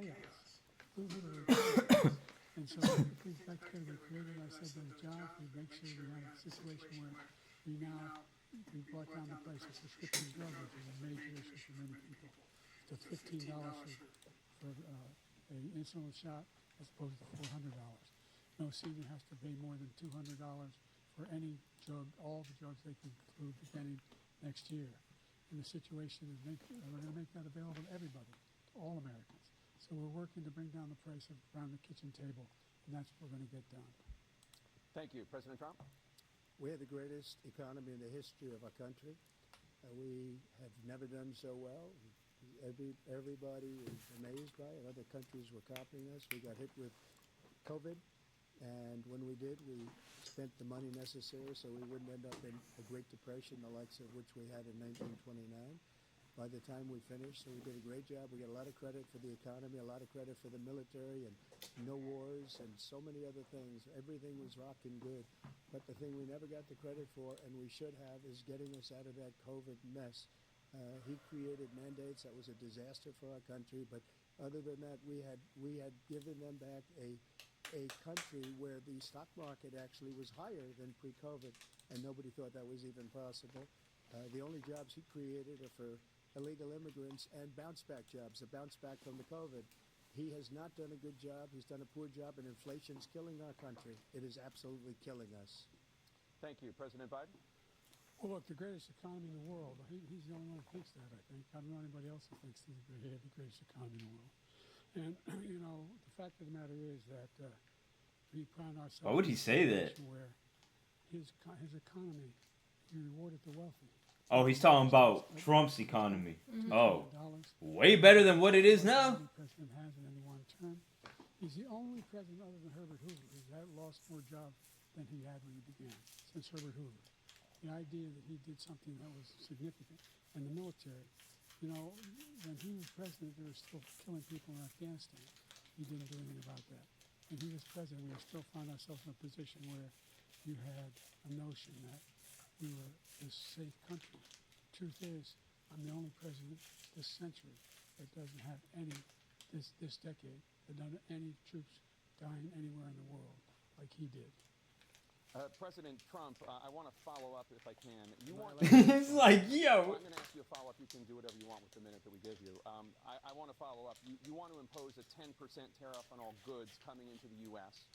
pay us. Who would repay us? And so we created, I said, those jobs. We make sure we have a situation where we brought down the price of prescription drugs, which is a major issue for many people, to $15 for an insulin shot as opposed to $400. No senior has to pay more than $200 for any drug, all the drugs they can include beginning next year. And the situation is we're going to make that available to everybody, to all Americans. So we're working to bring down the price of around the kitchen table, and that's what we're going to get done. Thank you. President Trump? We have the greatest economy in the history of our country. We have never done so well. Everybody is amazed by it. Other countries were copying us. We got hit with COVID, and when we did, we spent the money necessary so we wouldn't end up in a Great Depression, the likes of which we had in 1929. By the time we finished, so we did a great job. We get a lot of credit for the economy, a lot of credit for the military, and no wars, and so many other things. Everything was rocking good. But the thing we never got the credit for, and we should have, is getting us out of that COVID mess. He created mandates that was a disaster for our country. But other than that, we had given them back a country where the stock market actually was higher than pre-COVID, and nobody thought that was even possible. The only jobs he created are for illegal immigrants and bounce-back jobs, a bounce back from the COVID. He has not done a good job. He's done a poor job, and inflation's killing our country. It is absolutely killing us. Thank you. President Biden? Well, look, the greatest economy in the world, he's the only one who thinks that, I think. I don't know anybody else who thinks he's the greatest economy in the world. And, the fact of the matter is that we find ourselves Why would he say that? where his economy, he rewarded the wealthy. Oh, he's talking about Trump's economy. $2 Oh, trillion way better than what it is now. any president has in any one term. He's the only president other than Herbert Hoover who's lost more jobs than he had when he began, since Herbert Hoover. The idea that he did something that was significant. And the military, when he was president, they were still killing people in Afghanistan. He didn't do anything about that. When he was president, we still found ourselves in a position where you had a notion that we were this safe country. Truth is, I'm the only president this century that doesn't have this decade, that doesn't have any troops dying anywhere in the world like he did. President Trump, I want to follow up if I can. It's like, yo. I'm going to ask you a follow-up. You can do whatever you want with the minute that we give you. I want to follow up. You want to impose a 10% tariff on all goods coming into the U.S.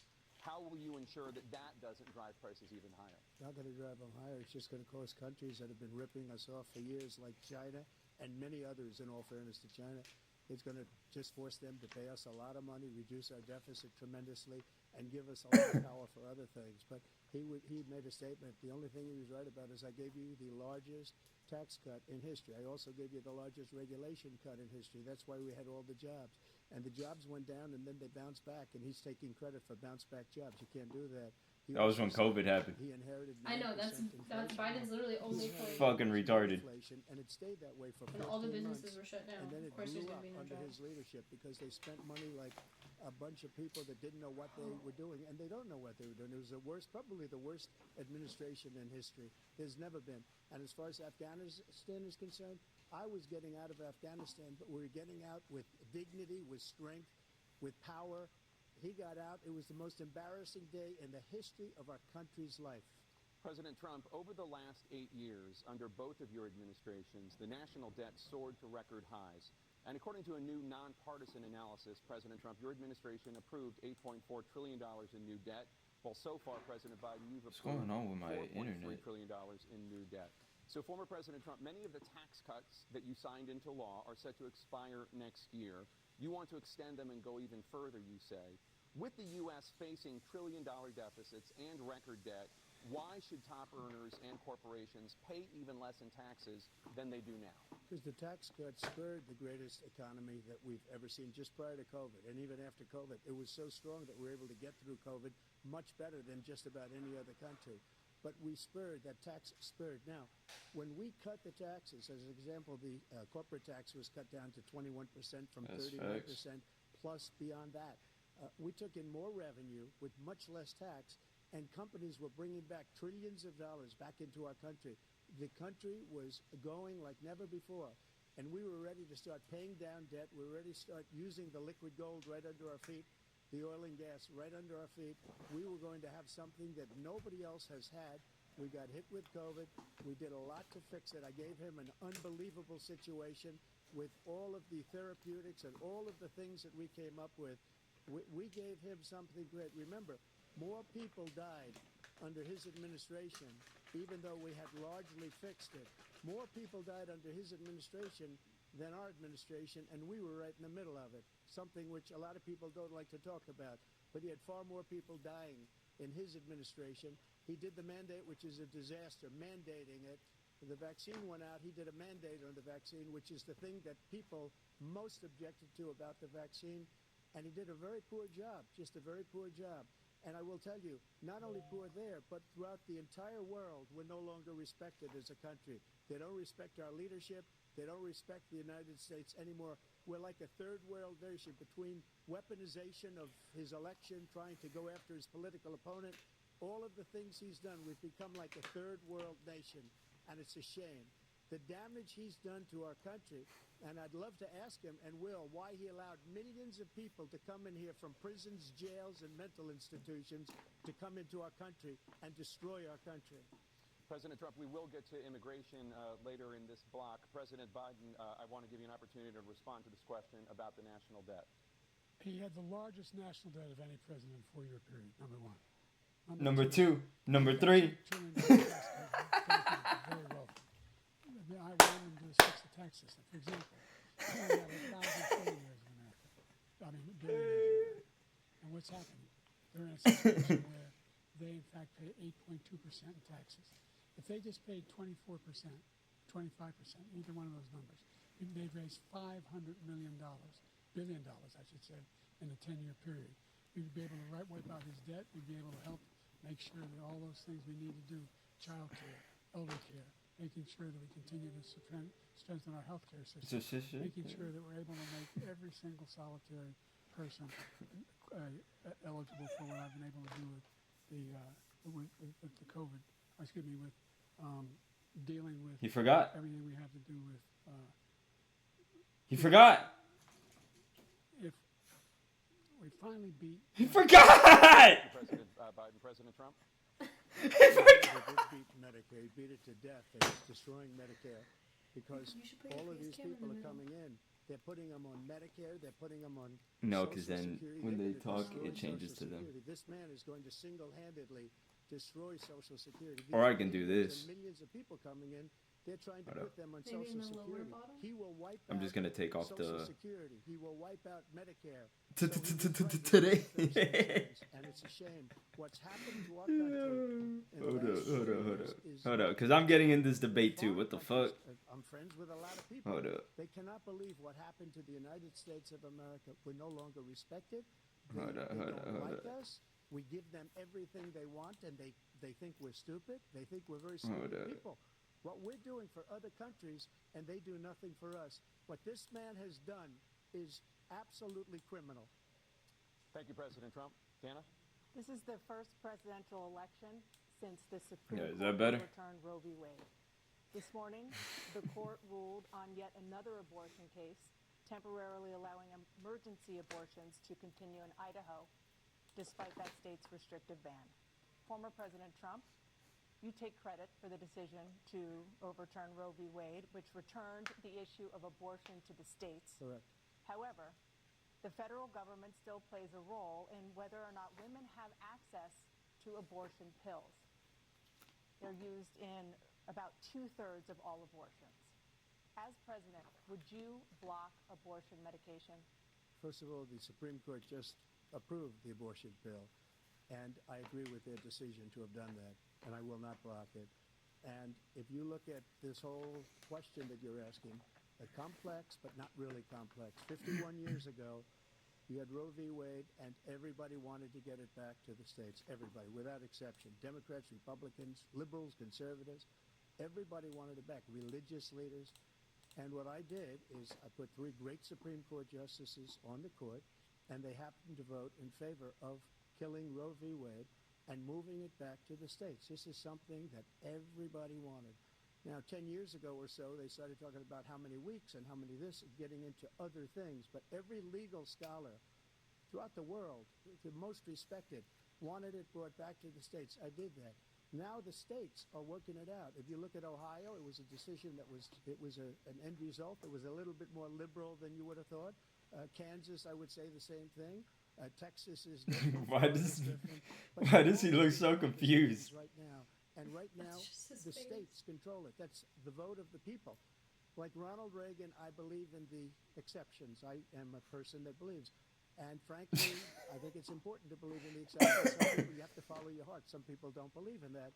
How will you ensure that that doesn't drive prices even higher? Not going to drive them higher. It's just going to cause countries that have been ripping us off for years, like China and many others, in all fairness to China. It's going to just force them to pay us a lot of money, reduce our deficit tremendously, and give us a lot of power for other things. But he made a statement. The only thing he was right about is I gave you the largest tax cut in history. I also gave you the largest regulation cut in history. That's why we had all the jobs. And the jobs went down, and then they bounced back, and he's taking credit for bounce-back jobs. You can't do that. That was when COVID happened. He inherited. I know that's Biden's literally only point. Fucking retarded. Inflation, and it stayed that way for And all the 14 businesses months. were shut down. And then Of it course, there's blew gonna up be no under jobs. his leadership because they spent money like a bunch of people that didn't know what they were doing, and they don't know what they were doing. It was probably the worst administration in history. There's never been. And as far as Afghanistan is concerned, I was getting out of Afghanistan, but we were getting out with dignity, with strength, with power. He got out. It was the most embarrassing day in the history of our country's life. President Trump, over the last 8 years, under both of your administrations, the national debt soared to record highs. And according to a new nonpartisan analysis, President Trump, your administration approved $8.4 trillion in new debt, while so far, President Biden, you've approved going on with my $4.3 internet? trillion in new debt. So former President Trump, many of the tax cuts that you signed into law are set to expire next year. You want to extend them and go even further, you say. With the U.S. facing trillion-dollar deficits and record debt, why should top earners and corporations pay even less in taxes than they do now? Because the tax cuts spurred the greatest economy that we've ever seen just prior to COVID. And even after COVID, it was so strong that we were able to get through COVID much better than just about any other country. But that tax spurred. Now, when we cut the taxes, as an example, the corporate tax was cut down to 21% from 39% plus beyond that. We took in more revenue with much less tax, and companies were bringing back trillions of dollars back into our country. The country was going like never before. and we were ready to start paying down debt. We were ready to start using the liquid gold right under our feet, the oil and gas right under our feet. We were going to have something that nobody else has had. We got hit with COVID. We did a lot to fix it. I gave him an unbelievable situation with all of the therapeutics and all of the things that we came up with. We gave him something great. Remember, more people died under his administration, even though we had largely fixed it. More people died under his administration than our administration, and we were right in the middle of it, something which a lot of people don't like to talk about. But he had far more people dying in his administration. He did the mandate, which is a disaster, mandating it. When the vaccine went out, he did a mandate on the vaccine, which is the thing that people most objected to about the vaccine. And he did a very poor job, just a very poor job. And I will tell you, not only poor there, but throughout the entire world, we're no longer respected as a country. They don't respect our leadership. They don't respect the United States anymore. We're like a third world nation between weaponization of his election, trying to go after his political opponent, all of the things he's done. We've become like a third world nation, and it's a shame. The damage he's done to our country, and I'd love to ask him, and will, why he allowed millions of people to come in here from prisons, jails, and mental institutions to come into our country and destroy our country. President Trump, we will get to immigration later in this block. President Biden, I want to give you an opportunity to respond to this question about the national debt. He had the largest national debt of any president in a 4-year period, number one. Number two. Number three. Very well. I want him to fix the tax system. For example, we have 1,000 billionaires in America. I mean, billionaires in America. And what's happening? They're in a situation where they, in fact, pay 8.2% in taxes. If they just paid 24%, 25%, either one of those numbers, they'd raise $500 billion, I should say, in a 10-year period. We'd be able to wipe out his debt. We'd be able to help make sure that all those things we need to do, child care, elder care, making sure that we continue to strengthen our health care system, making sure that we're able to make every single solitary person eligible for what I've been able to do with the COVID, with dealing with He forgot. everything we have to do with He forgot. if we finally beat He forgot. President Biden, President Trump. He did beat Medicare. He beat it to death, and it's destroying Medicare because You should put your all of face these cam in people the are middle. coming in. They're putting them on Medicare. They're putting them on No, Social because then Security. when They're they gonna talk, destroy it changes Social to them. Security. This man is going to single-handedly destroy Social Security. Or I These can do millions this. and millions of people coming in. They're trying to Hold put them on Maybe in Social the lower Security. bottom? He will wipe I'm out just gonna take off Social the Security. He will wipe out Medicare. today. And it's a shame. What's happened to our country in the last years is Hold up, because I'm getting in this debate too. What the fuck? I'm friends with a lot of people. Hold up. They cannot believe what happened to the United States of America. We're no longer respected. They, Hold up, they hold don't up, hold like up. us. We give them everything they want, and they think we're stupid. They think we're very Hold stupid up. people. What we're doing for other countries, and they do nothing for us. What this man has done is absolutely criminal. Thank you, President Trump. Dana? This is the first presidential election since the Supreme Yeah, is Court that better? overturned Roe v. Wade. This morning, the court ruled on yet another abortion case, temporarily allowing emergency abortions to continue in Idaho, despite that state's restrictive ban. Former President Trump, you take credit for the decision to overturn Roe v. Wade, which returned the issue of abortion to the states. Correct. However, the federal government still plays a role in whether or not women have access to abortion pills. They're used in about 2/3 of all abortions. As president, would you block abortion medication? First of all, the Supreme Court just approved the abortion bill, and I agree with their decision to have done that, and I will not block it. And if you look at this whole question that you're asking, complex but not really complex. 51 years ago, you had Roe v. Wade, and everybody wanted to get it back to the states. Everybody, without exception. Democrats, Republicans, liberals, conservatives. Everybody wanted it back. Religious leaders. And what I did is I put 3 great Supreme Court justices on the court, and they happened to vote in favor of killing Roe v. Wade and moving it back to the states. This is something that everybody wanted. Now, 10 years ago or so, they started talking about how many weeks and how many this, getting into other things. But every legal scholar throughout the world, the most respected, wanted it brought back to the states. I did that. Now the states are working it out. If you look at Ohio, it was a decision that an end result. It was a little bit more liberal than you would have thought. Kansas, I would say the same thing. Texas is different. Why does he look so confused? Right now. And right now, just his the face. states control it. That's the vote of the people. Like Ronald Reagan, I believe in the exceptions. I am a person that believes. And frankly, I think it's important to believe in the exceptions. Some people, you have to follow your heart. Some people don't believe in that.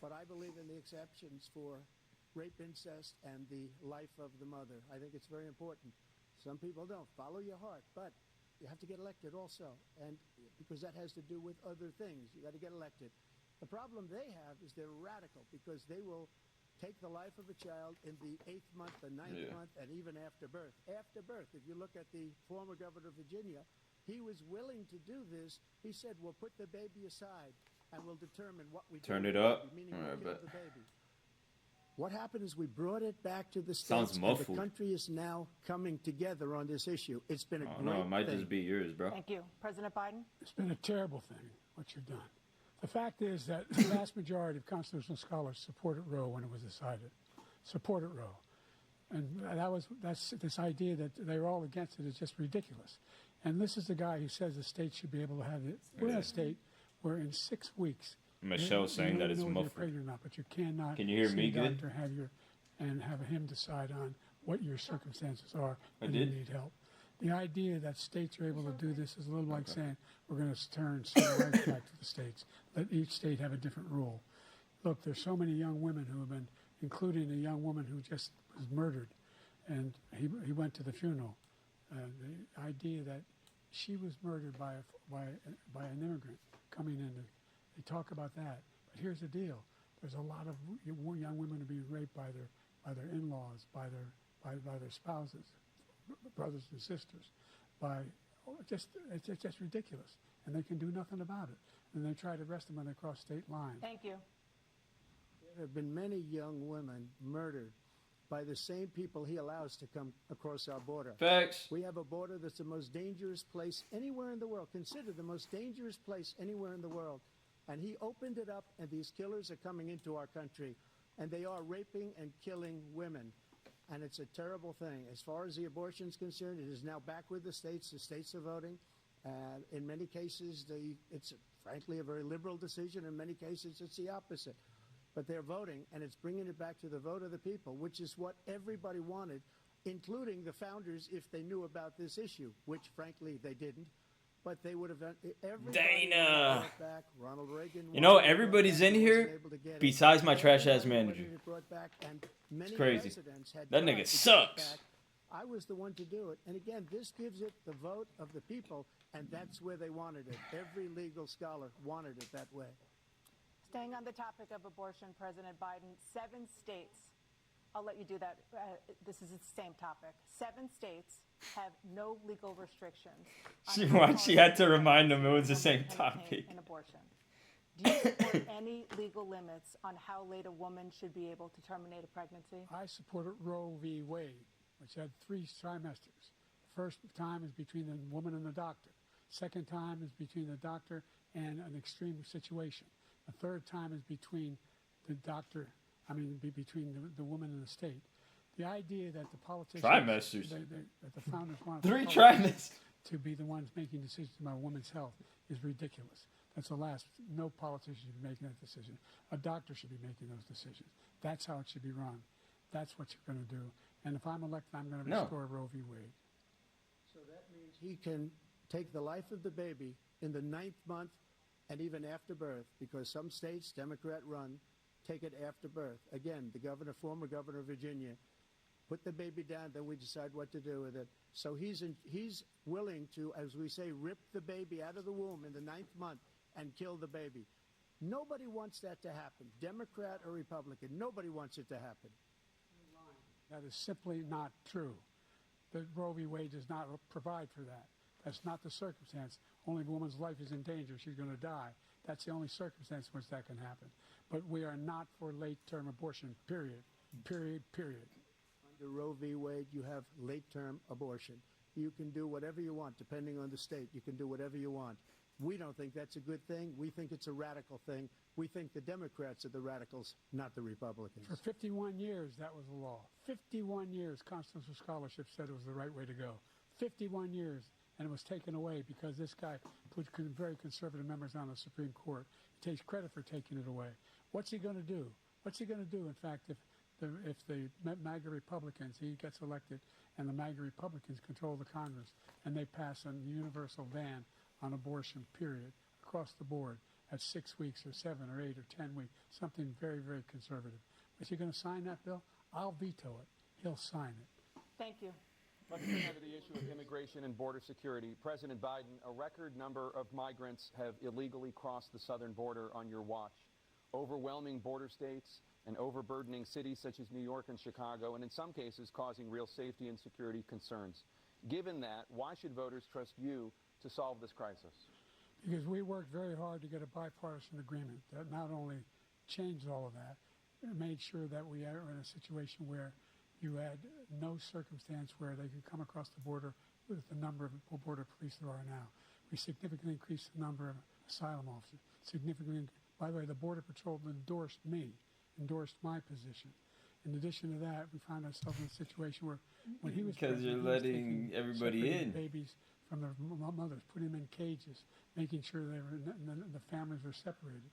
But I believe in the exceptions for rape, incest, and the life of the mother. I think it's very important. Some people don't. Follow your heart. But you have to get elected also. And because that has to do with other things. You got to get elected. The problem they have is they're radical because they will take the life of a child in the 8th month, the 9th month, and even after birth. After birth, if you look at the former governor of Virginia, he was willing to do this. He said, we'll put the baby aside and we'll determine what we do Turn with it the up. baby, meaning All right, we'll kill bet. the baby. What happened is we brought it back to the Sounds states, and the muffled. country is now coming together on this issue. It's been a Oh great no, it might thing. just be yours, bro. Thank you. President Biden? It's been a terrible thing, what you've done. The fact is that the vast majority of constitutional scholars supported Roe when it was decided. Supported Roe. And that's this idea that they're all against it is just ridiculous. And this is the guy who says the state should be able to have it. We're in a state where in 6 weeks, Michelle's you saying don't that it's know if you're muffled. pregnant or not, but you cannot Can you hear see me a good? doctor have him decide on what your circumstances are I and you did? need help. The idea that states are able to do this is a little like saying we're going to turn civil rights back to the states. Let each state have a different rule. Look, there's so many young women who have been, including a young woman who just was murdered, and he went to the funeral. The idea that she was murdered by an immigrant coming in, they talk about that. But here's the deal: there's a lot of young women who are being raped by their in-laws, by their spouses, brothers and sisters, it's just ridiculous, and they can do nothing about it. And they try to arrest them when they cross state lines. Thank you. There have been many young women murdered by the same people he allows to come across our border. Facts. We have a border that's the most dangerous place anywhere in the world, considered the most dangerous place anywhere in the world. And he opened it up, and these killers are coming into our country, and they are raping and killing women. And it's a terrible thing. As far as the abortion is concerned, it is now back with the states. The states are voting. In many cases, it's frankly a very liberal decision. In many cases, it's the opposite. But they're voting, and it's bringing it back to the vote of the people, which is what everybody wanted, including the founders, if they knew about this issue, which, frankly, they didn't. But they would have done everybody Dana. back. Ronald Reagan. You know, wanted it everybody's brought in back, here wasn't able to get it. besides my trash ass Everybody manager. wanted it brought back, and many crazy. presidents had That tried nigga to get it sucks. back. I was the one to do it. And again, this gives it the vote of the people, and that's where they wanted it. Every legal scholar wanted it that way. Staying on the topic of abortion, President Biden, 7 states, I'll let you do that. This is the same topic. 7 states have no legal restrictions. on She had to remind him it was the women same can topic. obtain an abortion. Do you support any legal limits on how late a woman should be able to terminate a pregnancy? I supported Roe v. Wade, which had 3 trimesters. The first time is between the woman and the doctor. Second time is between the doctor and an extreme situation. The third time is between the doctor, between the woman and the state. The idea that the politicians, Trimesters. that the founders wanted 3 the trimesters. to be the ones making decisions about women's health is ridiculous. That's the last. No politician should be making that decision. A doctor should be making those decisions. That's how it should be run. That's what you're going to do. And if I'm elected, I'm going to No. restore Roe v. Wade. So that means he can take the life of the baby in the 9th month and even after birth, because some states, Democrat run, take it after birth. Again, the former governor of Virginia, put the baby down, then we decide what to do with it. So he's willing to, as we say, rip the baby out of the womb in the 9th month and kill the baby. Nobody wants that to happen, Democrat or Republican. Nobody wants it to happen. That is simply not true. The Roe v. Wade does not provide for that. That's not the circumstance. Only if a woman's life is in danger, she's going to die. That's the only circumstance in which that can happen. But we are not for late-term abortion, period. Period. Under Roe v. Wade, you have late-term abortion. You can do whatever you want, depending on the state. You can do whatever you want. We don't think that's a good thing. We think it's a radical thing. We think the Democrats are the radicals, not the Republicans. For 51 years, that was the law. 51 years, Constitutional Scholarship said it was the right way to go. 51 years, and it was taken away because this guy put very conservative members on the Supreme Court. He takes credit for taking it away. What's he going to do? What's he going to do, in fact, if the MAGA Republicans, he gets elected, and the MAGA Republicans control the Congress, and they pass a universal ban on abortion, period, across the board at 6 weeks or 7 or 8 or 10 weeks, something very, very conservative. Is he going to sign that bill? I'll veto it. He'll sign it. Thank you. Let's turn now to the issue of immigration and border security. President Biden, a record number of migrants have illegally crossed the southern border on your watch. Overwhelming border states and overburdening cities such as New York and Chicago, and in some cases causing real safety and security concerns. Given that, why should voters trust you to solve this crisis? Because we worked very hard to get a bipartisan agreement that not only changed all of that, it made sure that we are in a situation where you had no circumstance where they could come across the border with the number of border police there are now. We significantly increased the number of asylum officers. By the way, the Border Patrol endorsed my position. In addition to that, we found ourselves in a situation where when he was Because you're president, he was letting taking everybody separating in. babies from their mothers, putting them in cages, making sure the families were separated.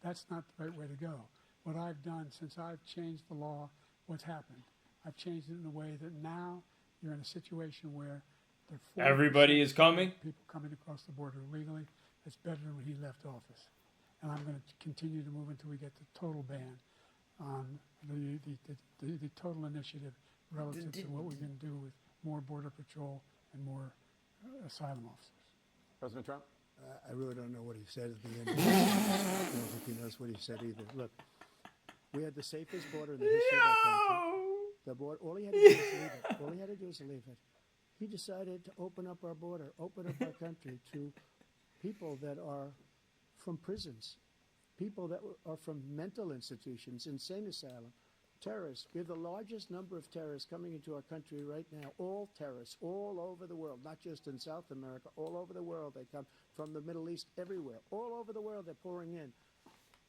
That's not the right way to go. What I've done since I've changed the law, what's happened? I've changed it in a way that now you're in a situation where there are 40% Everybody is coming? people coming across the border legally. That's better than when he left office. And I'm going to continue to move until we get the total ban on the total initiative relative to what we can do with more Border Patrol and more asylum officers. President Trump? I really don't know what he said at the end. I don't think he knows what he said either. Look, we had the safest border in the history of our country. The border, all he had to do was leave it. All he had to do was leave it. He decided to open up our border, open up our country to people that are from prisons, people that are from mental institutions, insane asylum, terrorists. We have the largest number of terrorists coming into our country right now, all terrorists, all over the world, not just in South America, all over the world. They come from the Middle East, everywhere. All over the world they're pouring in.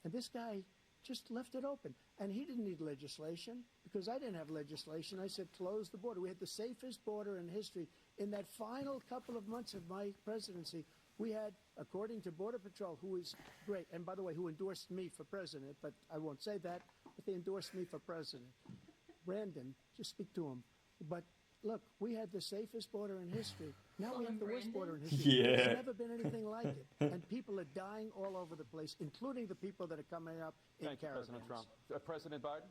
And this guy just left it open. And he didn't need legislation because I didn't have legislation. I said, close the border. We had the safest border in history. In that final couple of months of my presidency, we had, according to Border Patrol, who is great, and by the way, who endorsed me for president, but I won't say that, but they endorsed me for president. Brandon, just speak to him. But look, we had the safest border in history. Now we have the worst border in history. Yeah. There's never been anything like it. And people are dying all over the place, including the people that are coming up in Thank you, caravans. President Trump. President Biden?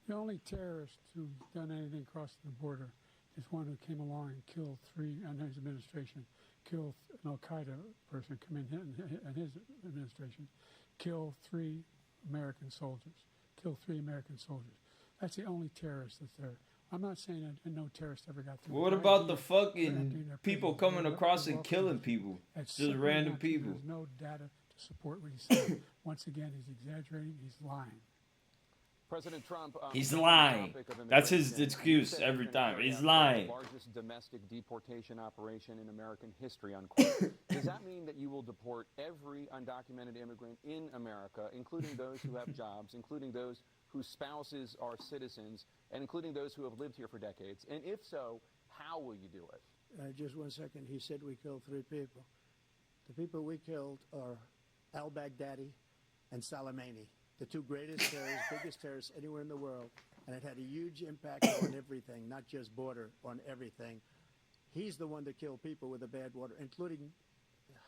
The only terrorist who's done anything crossing the border is one who came along and killed three, under his administration, killed an Al-Qaeda person come in his administration, killed three American soldiers. That's the only terrorist that's there. I'm not saying that no terrorist ever got through. What about the fucking people coming across and killing people? That's Just simply random not true. people. There's no data to support what he said. Once again, he's exaggerating. He's lying. President Trump. He's on the lying. topic of That's his immigration, excuse said every he's gonna time. carry He's out lying. The largest domestic deportation operation in American history, unquote. Does that mean that you will deport every undocumented immigrant in America, including those who have jobs, including those whose spouses are citizens, and including those who have lived here for decades? And if so, how will you do it? Just 1 second. He said we killed three people. The people we killed are al-Baghdadi and Soleimani, the two greatest terrorists, biggest terrorists anywhere in the world. And it had a huge impact on everything, not just border, on everything. He's the one that killed people with the bad water, including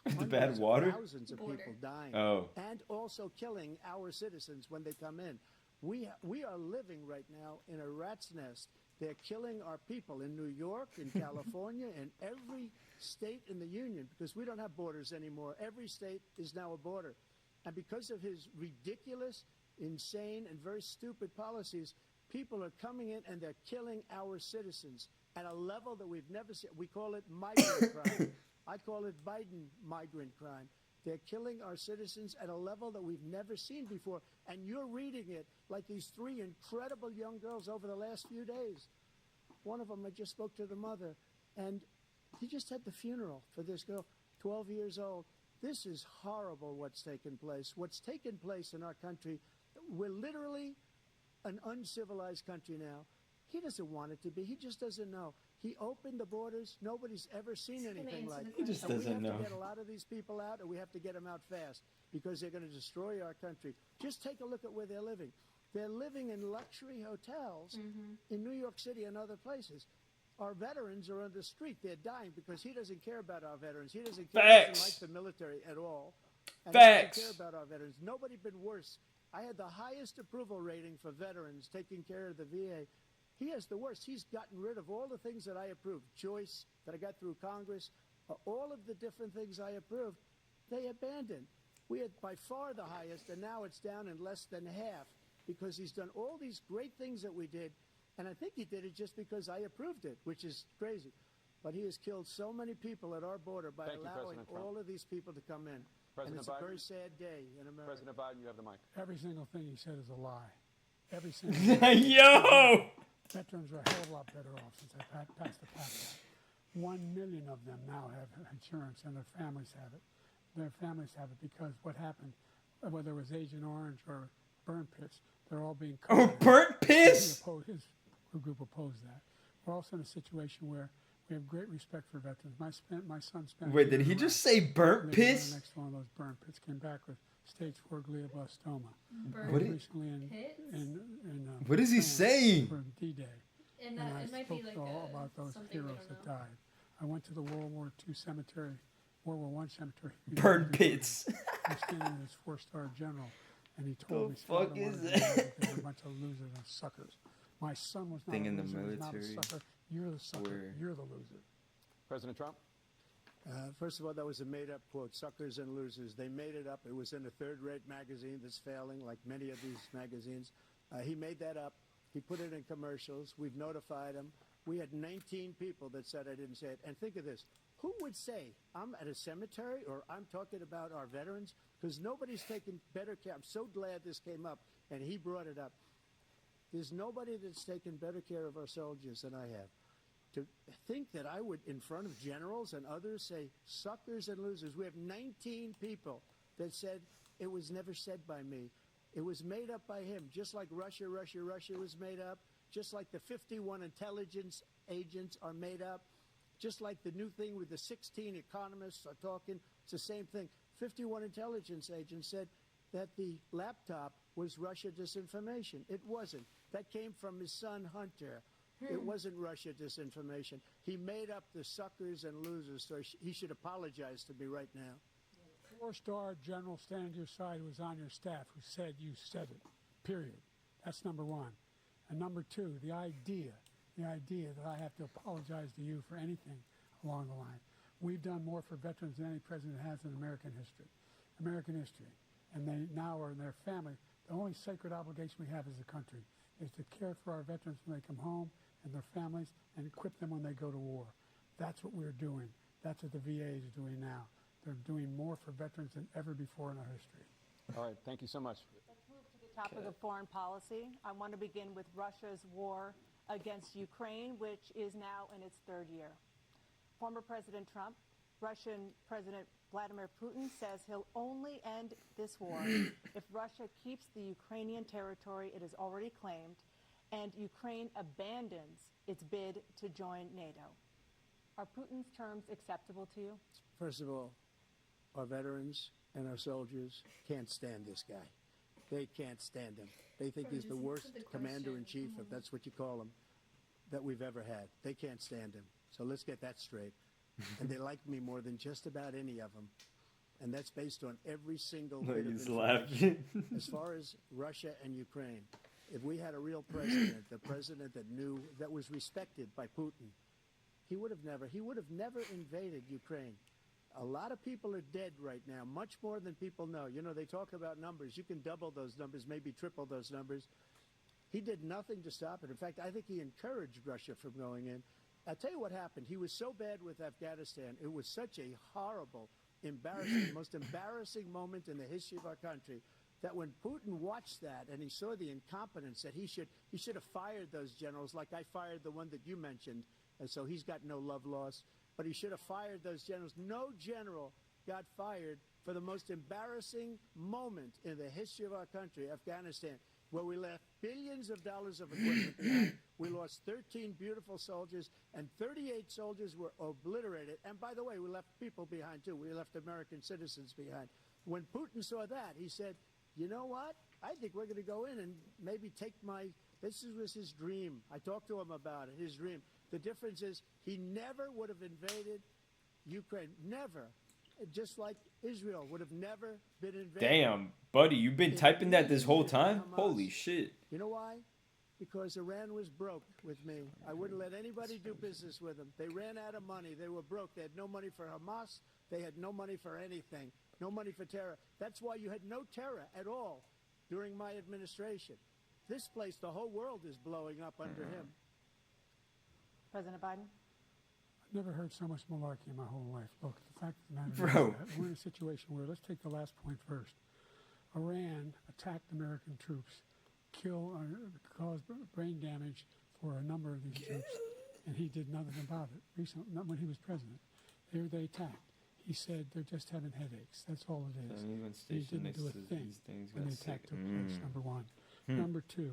The bad hundreds of water? thousands of Border. people dying. Oh. And also killing our citizens when they come in. We are living right now in a rat's nest. They're killing our people in New York, in California, in every state in the union, because we don't have borders anymore. Every state is now a border. And because of his ridiculous, insane, and very stupid policies, people are coming in and they're killing our citizens at a level that we've never seen. We call it migrant crime. I call it Biden migrant crime. They're killing our citizens at a level that we've never seen before. And you're reading it like these three incredible young girls over the last few days. One of them, I just spoke to the mother, and he just had the funeral for this girl, 12 years old. This is horrible what's taken place. What's taken place in our country, we're literally an uncivilized country now. He doesn't want it to be. He just doesn't know. He opened the borders. Nobody's ever seen anything like it. He just And doesn't we know. have to get a lot of these people out, and we have to get them out fast because they're going to destroy our country. Just take a look at where they're living. They're living in luxury hotels in New York City and other places. Our veterans are on the street. They're dying because he doesn't care about our veterans. He doesn't care. He Facts. doesn't like the military at all. And Facts. he doesn't care about our veterans. Nobody been worse. I had the highest approval rating for veterans taking care of the VA. He has the worst. He's gotten rid of all the things that I approved. Choice that I got through Congress, all of the different things I approved, they abandoned. We had by far the highest, and now it's down in less than half because he's done all these great things that we did. And I think he did it just because I approved it, which is crazy. But he has killed so many people at our border by Thank you, allowing President Trump. all of these people to come in. President and it's a very Biden. sad day in America. President Biden, you have the mic. Every single thing he said is a lie. Every single thing. Yo! Veterans are a hell of a lot better off since they passed the PACT Act. 1 million of them now have insurance, and their families have it. Their families have it because what happened, whether it was Agent Orange or burn pits, they're all being Oh, covered. burnt piss? His group opposed that. We're also in a situation where we have great respect for veterans. My son spent. Wait, did he just say burnt piss? The next one of those burn pits came back with stage 4 glioblastoma. Burn What is- Recently pits? What is he France saying? For D-Day. And And that I it might be spoke like all about those something we heroes don't that know. died. I went to the World War II cemetery, World War I cemetery. Burnt pits. I'm standing with this 4-star general, and he told The me, fuck "Father, is one of that?" these guys, they're a bunch of losers and suckers. My son was not Thing a in the loser, he's not a military sucker. You're the sucker. where- You're the loser." President Trump. First of all, that was a made-up quote, suckers and losers. They made it up. It was in a third-rate magazine that's failing, like many of these magazines. He made that up. He put it in commercials. We've notified him. We had 19 people that said I didn't say it. And think of this. Who would say I'm at a cemetery or I'm talking about our veterans? Because nobody's taken better care. I'm so glad this came up, and he brought it up. There's nobody that's taken better care of our soldiers than I have. To think that I would, in front of generals and others, say suckers and losers. We have 19 people that said it was never said by me. It was made up by him, just like Russia was made up, just like the 51 intelligence agents are made up, just like the new thing with the 16 economists are talking. It's the same thing. 51 intelligence agents said that the laptop was Russia disinformation. It wasn't. That came from his son, Hunter. It wasn't Russia disinformation. He made up the suckers and losers, so he should apologize to me right now. 4-star general standing to your side who was on your staff who said you said it, period. That's number one. And number two, the idea that I have to apologize to you for anything along the line. We've done more for veterans than any president has in American history. And they now are in their family. The only sacred obligation we have as a country is to care for our veterans when they come home and their families and equip them when they go to war. That's what we're doing. That's what the VA is doing now. They're doing more for veterans than ever before in our history. All right. Thank you so much. Let's move to the topic of foreign policy. I want to begin with Russia's war against Ukraine, which is now in its third year. Former President Trump, Russian President Vladimir Putin says he'll only end this war if Russia keeps the Ukrainian territory it has already claimed and Ukraine abandons its bid to join NATO. Are Putin's terms acceptable to you? First of all, our veterans and our soldiers can't stand this guy. They can't stand him. They think he's the worst commander-in-chief, if that's what you call him, that we've ever had. They can't stand him. So let's get that straight. And they like me more than just about any of them. And that's based on every single Look, bit of he's information. laughing. As far as Russia and Ukraine, if we had a real president, the president that knew, that was respected by Putin, he would have never invaded Ukraine. A lot of people are dead right now, much more than people know. You know, they talk about numbers. You can double those numbers, maybe triple those numbers. He did nothing to stop it. In fact, I think he encouraged Russia from going in. I'll tell you what happened. He was so bad with Afghanistan. It was such a horrible, embarrassing, the most embarrassing moment in the history of our country. That when Putin watched that and he saw the incompetence, that he should have fired those generals, like I fired the one that you mentioned, and so he's got no love lost. But he should have fired those generals. No general got fired for the most embarrassing moment in the history of our country, Afghanistan, where we left billions of dollars of equipment behind. We lost 13 beautiful soldiers, and 38 soldiers were obliterated. And by the way, we left people behind, too. We left American citizens behind. When Putin saw that, he said, you know what? I think we're going to go in and maybe take this was his dream. I talked to him about it, his dream. The difference is he never would have invaded Ukraine. Never. Just like Israel would have never been invaded. Damn, buddy, you've been typing that this whole time? Hamas. Holy shit. You know why? Because Iran was broke with me. I wouldn't let anybody do business with them. They ran out of money. They were broke. They had no money for Hamas. They had no money for anything. No money for terror. That's why you had no terror at all during my administration. This place, the whole world is blowing up under him. President Biden? I've never heard so much malarkey in my whole life. Look, the fact of the matter Bro. is that we're in a situation where, let's take the last point first. Iran attacked American troops, caused brain damage for a number of these troops, and he did nothing about it. Recently, not when he was president. They attacked. He said they're just having headaches. That's all it is. He didn't do a thing when the attack took place, number one. Number two,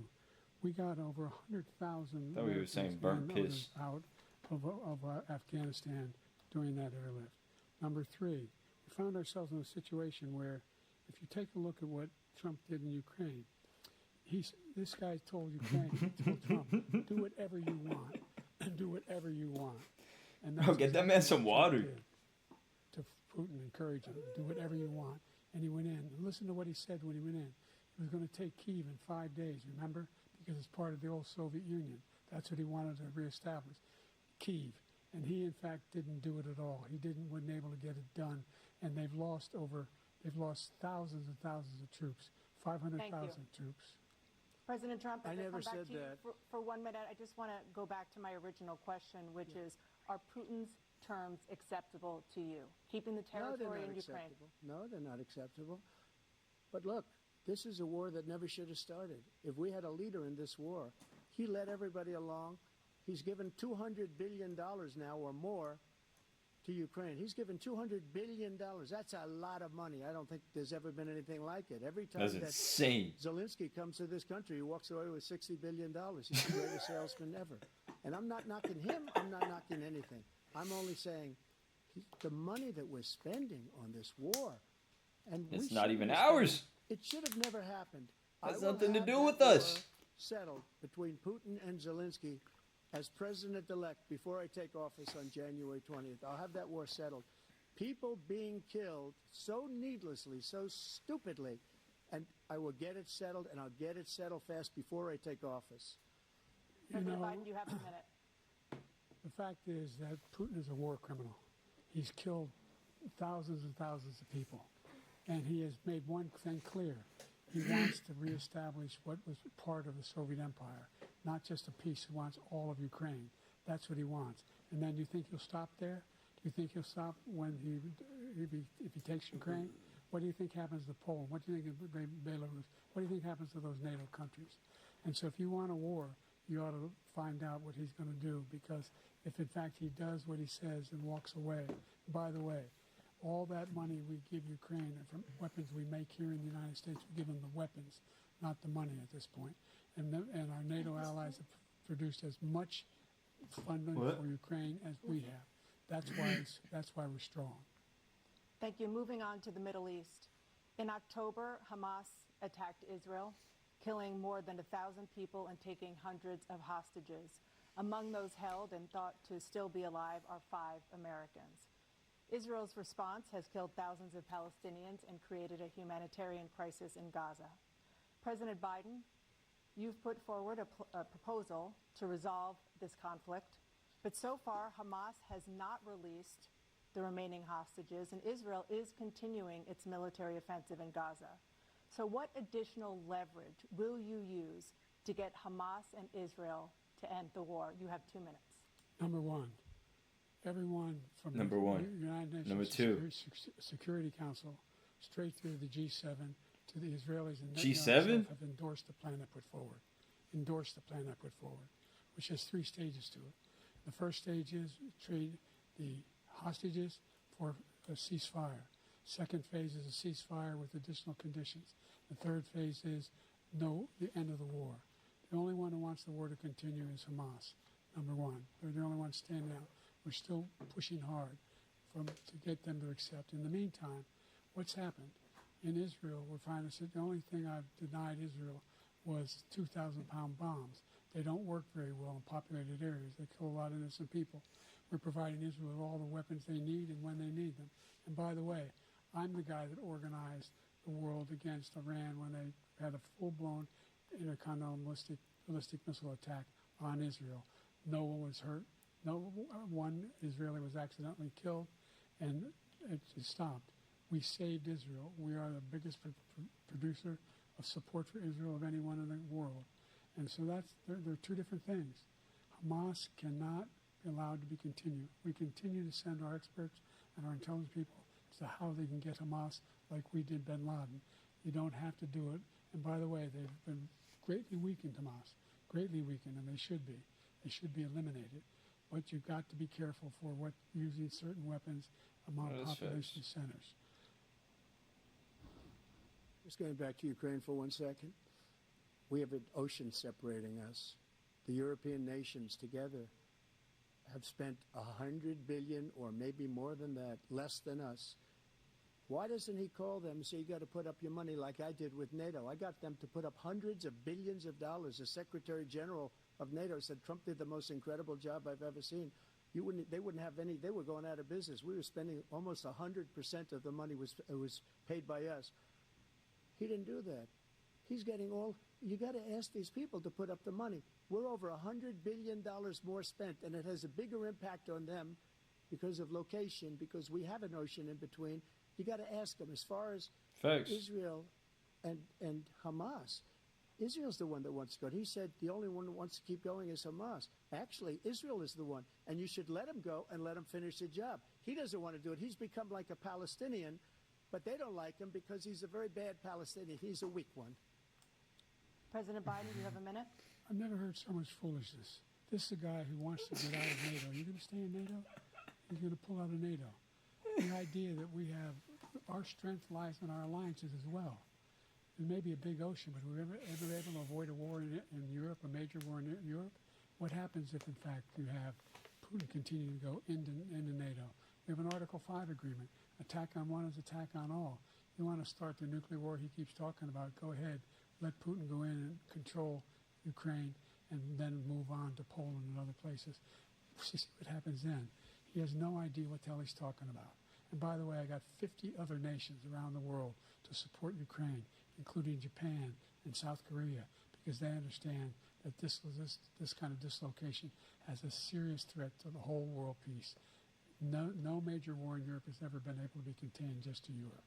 we got over 100,000 Thought we were saying burnt piss. out of Afghanistan during that airlift. Number three, we found ourselves in a situation where if you take a look at what Trump did in Ukraine, this guy told Ukraine, told Trump, do whatever you want, and do whatever you want. And Bro, get that man exactly some what water. Trump did. To Putin, encourage him, do whatever you want. And he went in. And listen to what he said when he went in. He was going to take Kyiv in 5 days, remember? Because it's part of the old Soviet Union. That's what he wanted to reestablish, Kyiv. And he, in fact, didn't do it at all. He wasn't able to get it done. And they've lost thousands and thousands of troops, 500,000 troops. President Trump, I if I never come back said to you that. for 1 minute, I just want to go back to my original question, which is, are Putin's terms acceptable to you? Keeping the territory in Ukraine? No, they're not acceptable. But look, this is a war that never should have started. If we had a leader in this war, he led everybody along. He's given $200 billion now or more to Ukraine. He's given $200 billion. That's a lot of money. I don't think there's ever been anything like it. Every time That's that insane. Zelensky comes to this country, he walks away with $60 billion. He's the greatest salesman ever. And I'm not knocking him. I'm not knocking anything. I'm only saying the money that we're spending on this war, and It's we not shouldn't even be ours. spending- It should have never happened. Has I will nothing to have do that with us. war settled between Putin and Zelensky as president-elect before I take office on January 20th. I'll have that war settled. People being killed so needlessly, so stupidly, and I will get it settled, and I'll get it settled fast before I take office. President Biden, you have a minute. The fact is that Putin is a war criminal. He's killed thousands and thousands of people. And he has made one thing clear. He wants to reestablish what was part of the Soviet Empire, not just a piece. He wants all of Ukraine. That's what he wants. And then do you think he'll stop there? Do you think he'll stop when if he takes Ukraine? What do you think happens to Poland? What do you think of Belarus? What do you think happens to those NATO countries? And so if you want a war, you ought to find out what he's going to do, because if in fact he does what he says and walks away, by the way, all that money we give Ukraine and from weapons we make here in the United States, we give them the weapons, not the money at this point. And our NATO allies have produced as much funding for Ukraine as we have. That's why we're strong. Thank you. Moving on to the Middle East. In October, Hamas attacked Israel, killing more than 1,000 people and taking hundreds of hostages. Among those held and thought to still be alive are 5 Americans. Israel's response has killed thousands of Palestinians and created a humanitarian crisis in Gaza. President Biden, you've put forward a proposal to resolve this conflict, but so far Hamas has not released the remaining hostages, and Israel is continuing its military offensive in Gaza. So what additional leverage will you use to get Hamas and Israel to end the war? You have 2 minutes. Number one, everyone from Number the one. United Nations Number two. Security Council, straight through the G7 to the Israelis and G7? Netanyahu have endorsed the plan I put forward. Endorsed the plan I put forward, which has 3 stages to it. The first stage is trade the hostages for a ceasefire. Second phase is a ceasefire with additional conditions. The third phase is no, the end of the war. The only one who wants the war to continue is Hamas, number one. They're the only ones standing out. We're still pushing hard to get them to accept. In the meantime, what's happened? In Israel, we're finding that the only thing I've denied Israel was 2,000-pound bombs. They don't work very well in populated areas. They kill a lot of innocent people. We're providing Israel with all the weapons they need and when they need them. And by the way, I'm the guy that organized the world against Iran when they had a full-blown intercontinental ballistic missile attack on Israel. No one was hurt. No one Israeli was accidentally killed, and it stopped. We saved Israel. We are the biggest producer of support for Israel of anyone in the world. And so they're 2 different things. Hamas cannot be allowed to be continued. We continue to send our experts and our intelligence people to how they can get Hamas like we did bin Laden. You don't have to do it. And by the way, they've been greatly weakened, Hamas, greatly weakened, and they should be. They should be eliminated. But you've got to be careful for using certain weapons among population centers. Just going back to Ukraine for 1 second. We have an ocean separating us. The European nations together have spent $100 billion, or maybe more than that, less than us. Why doesn't he call them and say, you got to put up your money like I did with NATO? I got them to put up hundreds of billions of dollars. The Secretary General of NATO said Trump did the most incredible job I've ever seen. They wouldn't have any. They were going out of business. We were spending almost 100% of the money was paid by us. He didn't do that. He's getting all. You got to ask these people to put up the money. We're over $100 billion more spent, and it has a bigger impact on them because of location, because we have an ocean in between. You got to ask them. As far as Facts. Israel and Hamas, Israel's the one that wants to go. He said the only one that wants to keep going is Hamas. Actually, Israel is the one, and you should let him go and let him finish the job. He doesn't want to do it. He's become like a Palestinian, but they don't like him because he's a very bad Palestinian. He's a weak one. President Biden, you have a minute. I've never heard so much foolishness. This is a guy who wants to get out of NATO. Are you going to stay in NATO? He's going to pull out of NATO. The idea that we have, our strength lies in our alliances as well. It may be a big ocean, but we're ever able to avoid a war in Europe, a major war in Europe? What happens if, in fact, you have Putin continue to go into NATO? We have an Article 5 agreement. Attack on one is attack on all. You want to start the nuclear war he keeps talking about, go ahead. Let Putin go in and control Ukraine and then move on to Poland and other places. See what happens then. He has no idea what the hell he's talking about. And by the way, I got 50 other nations around the world to support Ukraine, including Japan and South Korea, because they understand that this kind of dislocation has a serious threat to the whole world peace. No major war in Europe has ever been able to be contained just to Europe.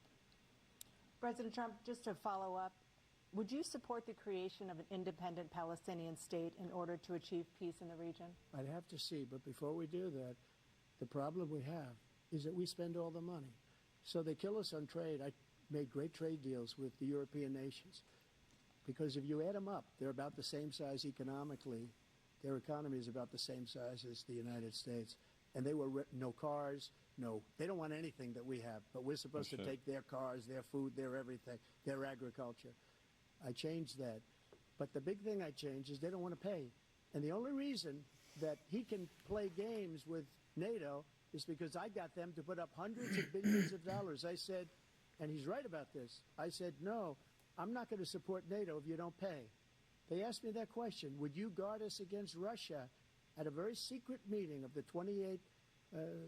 President Trump, just to follow up, would you support the creation of an independent Palestinian state in order to achieve peace in the region? I'd have to see, but before we do that, the problem we have is that we spend all the money. So they kill us on trade. I made great trade deals with the European nations because if you add them up, they're about the same size economically. Their economy is about the same size as the United States. And they were no cars, they don't want anything that we have, but we're supposed to take their cars, their food, their everything, their agriculture. I changed that. But the big thing I changed is they don't want to pay. And the only reason that he can play games with NATO is because I got them to put up hundreds of billions of dollars. I said, and he's right about this, I said, no, I'm not going to support NATO if you don't pay. They asked me that question, would you guard us against Russia at a very secret meeting of the 28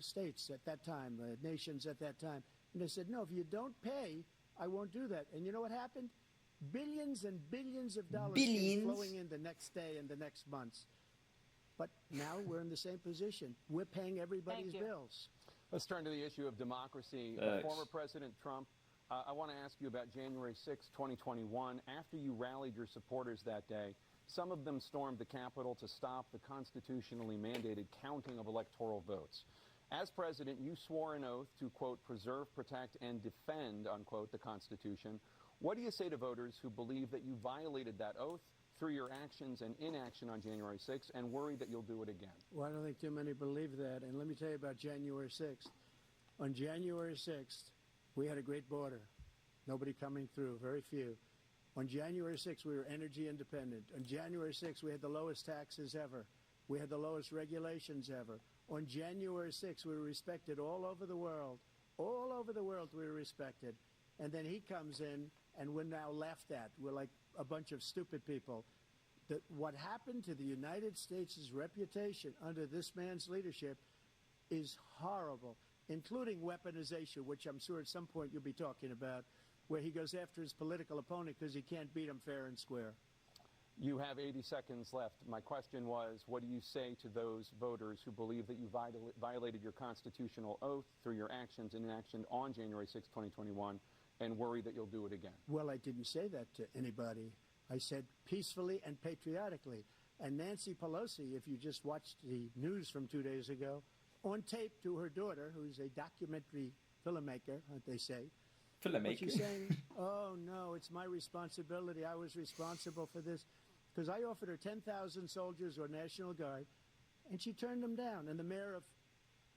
states at that time, nations at that time. And they said, no, if you don't pay, I won't do that. And you know what happened? Billions and billions of dollars came flowing in the next day and the next months. But now we're in the same position. We're paying everybody's bills. Let's turn to the issue of democracy. Former President Trump, I want to ask you about January 6, 2021. After you rallied your supporters that day, some of them stormed the Capitol to stop the constitutionally mandated counting of electoral votes. As president, you swore an oath to, quote, preserve, protect, and defend, unquote, the Constitution. What do you say to voters who believe that you violated that oath through your actions and inaction on January 6th and worry that you'll do it again? Well, I don't think too many believe that. And let me tell you about January 6th. On January 6th, we had a great border. Nobody coming through, very few. On January 6th, we were energy independent. On January 6th, we had the lowest taxes ever. We had the lowest regulations ever. On January 6th, we were respected all over the world. All over the world, we were respected. And then he comes in, and we're now laughed at. We're like a bunch of stupid people. What happened to the United States' reputation under this man's leadership is horrible, including weaponization, which I'm sure at some point you'll be talking about, where he goes after his political opponent because he can't beat him fair and square. You have 80 seconds left. My question was, what do you say to those voters who believe that you violated your constitutional oath through your actions and inaction on January 6, 2021, and worry that you'll do it again? Well, I didn't say that to anybody. I said peacefully and patriotically. And Nancy Pelosi, if you just watched the news from 2 days ago, on tape to her daughter, who's a documentary filmmaker, they say, but she's saying, oh, no, it's my responsibility. I was responsible for this. Because I offered her 10,000 soldiers or National Guard, and she turned them down. And the mayor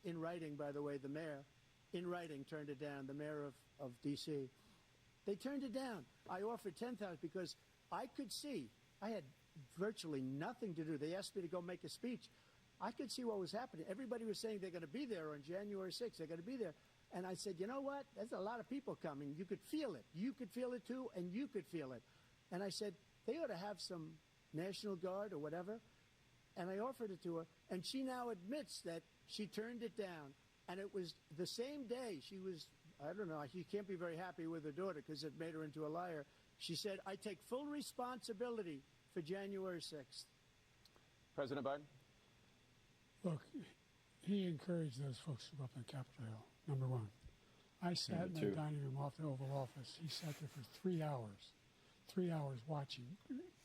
in writing, by the way, the mayor, in writing, turned it down, the mayor of D.C. They turned it down. I offered 10,000 because I could see, I had virtually nothing to do. They asked me to go make a speech. I could see what was happening. Everybody was saying they're going to be there on January 6th. They're going to be there. And I said, you know what? There's a lot of people coming. You could feel it. You could feel it too, and you could feel it. And I said, they ought to have some National Guard or whatever. And I offered it to her. And she now admits that she turned it down. And it was the same day she was, I don't know, she can't be very happy with her daughter because it made her into a liar. She said, I take full responsibility for January 6th. President Biden? Look, he encouraged those folks to go up on Capitol Hill, number one. I sat in the dining room off the Oval Office. He sat there for 3 hours watching,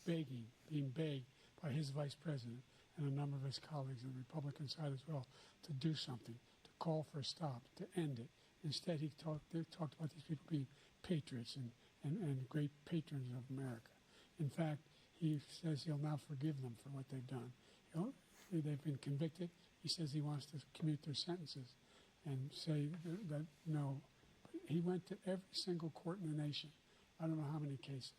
begging, being begged by his vice president and a number of his colleagues on the Republican side as well to do something, to call for a stop, to end it. Instead, they talked about these people being patriots and great patrons of America. In fact, he says he'll now forgive them for what they've done. You know, they've been convicted. He says he wants to commute their sentences and say that no. He went to every single court in the nation. I don't know how many cases,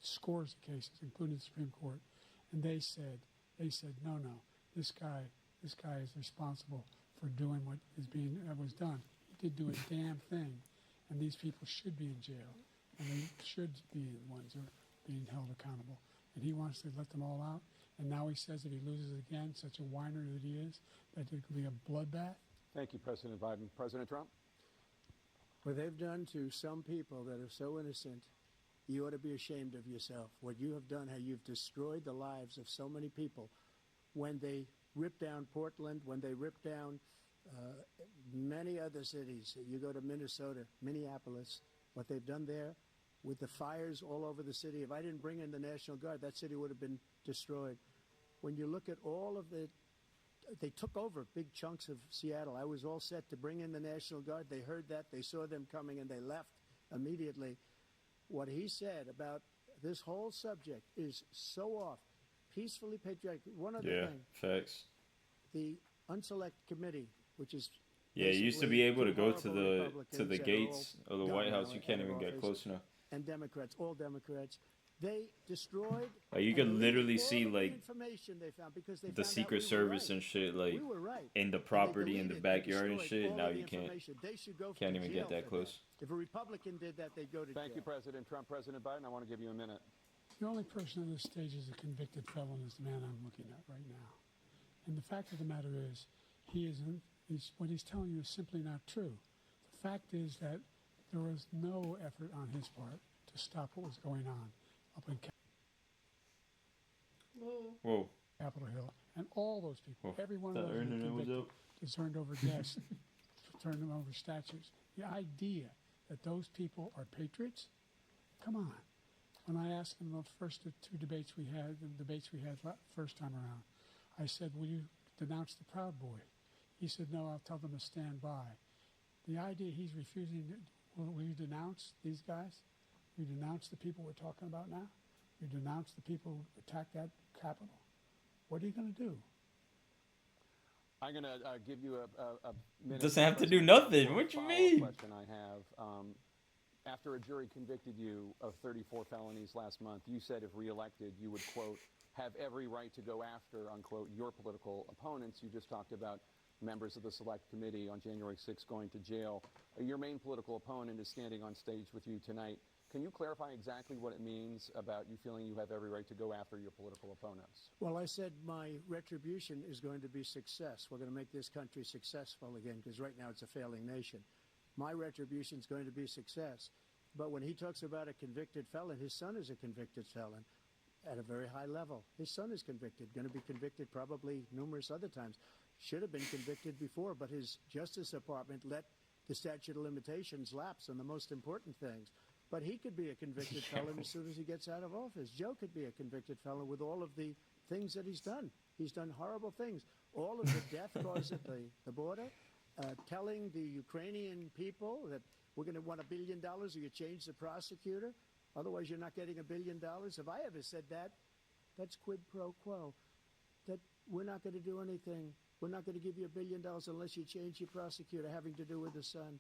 scores of cases, including the Supreme Court, and they said, no, this guy is responsible for doing what was done. He did do a damn thing, and these people should be in jail, and they should be the ones who are being held accountable. And he wants to let them all out, and now he says if he loses again, such a whiner that he is, that it could be a bloodbath. Thank you, President Biden. President Trump? What they've done to some people that are so innocent, you ought to be ashamed of yourself. What you have done, how you've destroyed the lives of so many people. When they ripped down Portland, when they ripped down many other cities, you go to Minnesota, Minneapolis, what they've done there with the fires all over the city. If I didn't bring in the National Guard, that city would have been destroyed. When you look at all of they took over big chunks of Seattle. I was all set to bring in the National Guard. They heard that. They saw them coming, and they left immediately. What he said about this whole subject is so off. Peacefully patriotic. One other thing. Facts. The Unselect Committee, which is you used to be able to go to the Republicans gates of the White House. You can't and even get close enough. And Democrats, all Democrats. They destroyed. Like you could literally see all of the like information they found because they the found out Secret we were Service right. and shit, like We were right. in the And they property in the deleted, they backyard and destroyed shit. all Now of the you can't information. They should go can't to even jail get that for close. If a Republican did that, they'd go to jail. Thank you, President Trump. President Biden, I want to give you a minute. The only person on this stage is a convicted felon is the man I'm looking at right now. And the fact of the matter is, what he's telling you is simply not true. The fact is that there was no effort on his part to stop what was going on up in Whoa. Capitol Hill. And all those people, every one of That those internet was up. is turned over desks, turned them over statues. The idea that those people are patriots, come on. When I asked him the first two debates we had, first time around, I said, will you denounce the Proud Boy? He said, no, I'll tell them to stand by. The idea he's refusing, will you denounce these guys? You denounce the people we're talking about now? You denounce the people who attacked that Capitol? What are you going to do? I'm going to give you a minute. Doesn't have to do President, nothing. for a What you follow-up mean? question I have. After a jury convicted you of 34 felonies last month, you said if reelected, you would, quote, have every right to go after, unquote, your political opponents. You just talked about members of the Select Committee on January 6th going to jail. Your main political opponent is standing on stage with you tonight. Can you clarify exactly what it means about you feeling you have every right to go after your political opponents? Well, I said my retribution is going to be success. We're going to make this country successful again, because right now it's a failing nation. My retribution is going to be success. But when he talks about a convicted felon, his son is a convicted felon at a very high level. His son is convicted, going to be convicted probably numerous other times. Should have been convicted before, but his Justice Department let the statute of limitations lapse on the most important things. But he could be a convicted felon as soon as he gets out of office. Joe could be a convicted felon with all of the things that he's done. He's done horrible things. All of the death caused at the border, telling the Ukrainian people that we're going to want $1 billion or you change the prosecutor. Otherwise, you're not getting $1 billion. If I ever said that, that's quid pro quo. That we're not going to do anything. We're not going to give you $1 billion unless you change your prosecutor having to do with the son.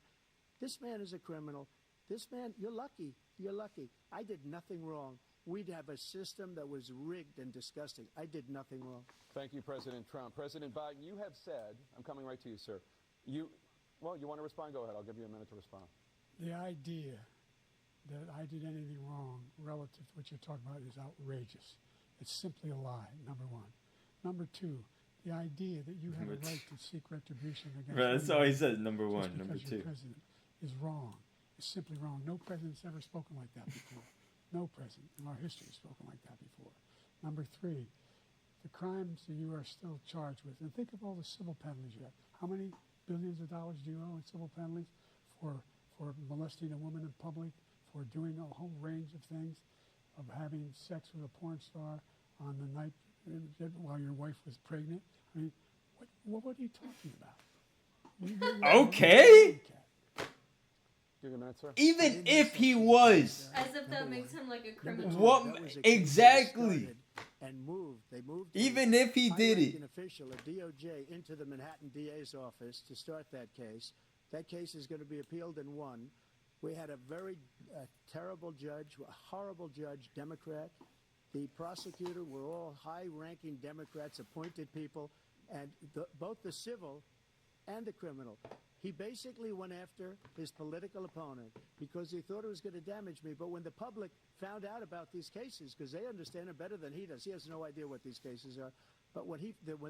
This man is a criminal. This man, you're lucky. You're lucky. I did nothing wrong. We'd have a system that was rigged and disgusting. I did nothing wrong. Thank you, President Trump. President Biden, you have said, I'm coming right to you, sir. You want to respond? Go ahead. I'll give you a minute to respond. The idea that I did anything wrong relative to what you're talking about is outrageous. It's simply a lie, number one. Number two, the idea that you have a right to seek retribution against Bro, that's all he says. Number one. just Number because two. you're president is wrong. It's simply wrong. No president's ever spoken like that before. No president in our history has spoken like that before. Number three, the crimes that you are still charged with, and think of all the civil penalties you have. How many billions of dollars do you owe in civil penalties for molesting a woman in public, for doing a whole range of things, of having sex with a porn star on the night while your wife was pregnant? I mean, what are you talking about? Okay. Give you a minute, sir. Even if he was. As if that makes him like a criminal. What- That was a case exactly. that started and moved. They moved. Even if he did it. An official, a DOJ, into the Manhattan DA's office to start that case. That case is going to be appealed and won. We had a very terrible judge, a horrible judge, Democrat. The prosecutor were all high-ranking Democrats, appointed people, and both the civil and the criminal. He basically went after his political opponent because he thought it was going to damage me. But when the public found out about these cases, because they understand it better than he does, he has no idea what these cases are. But when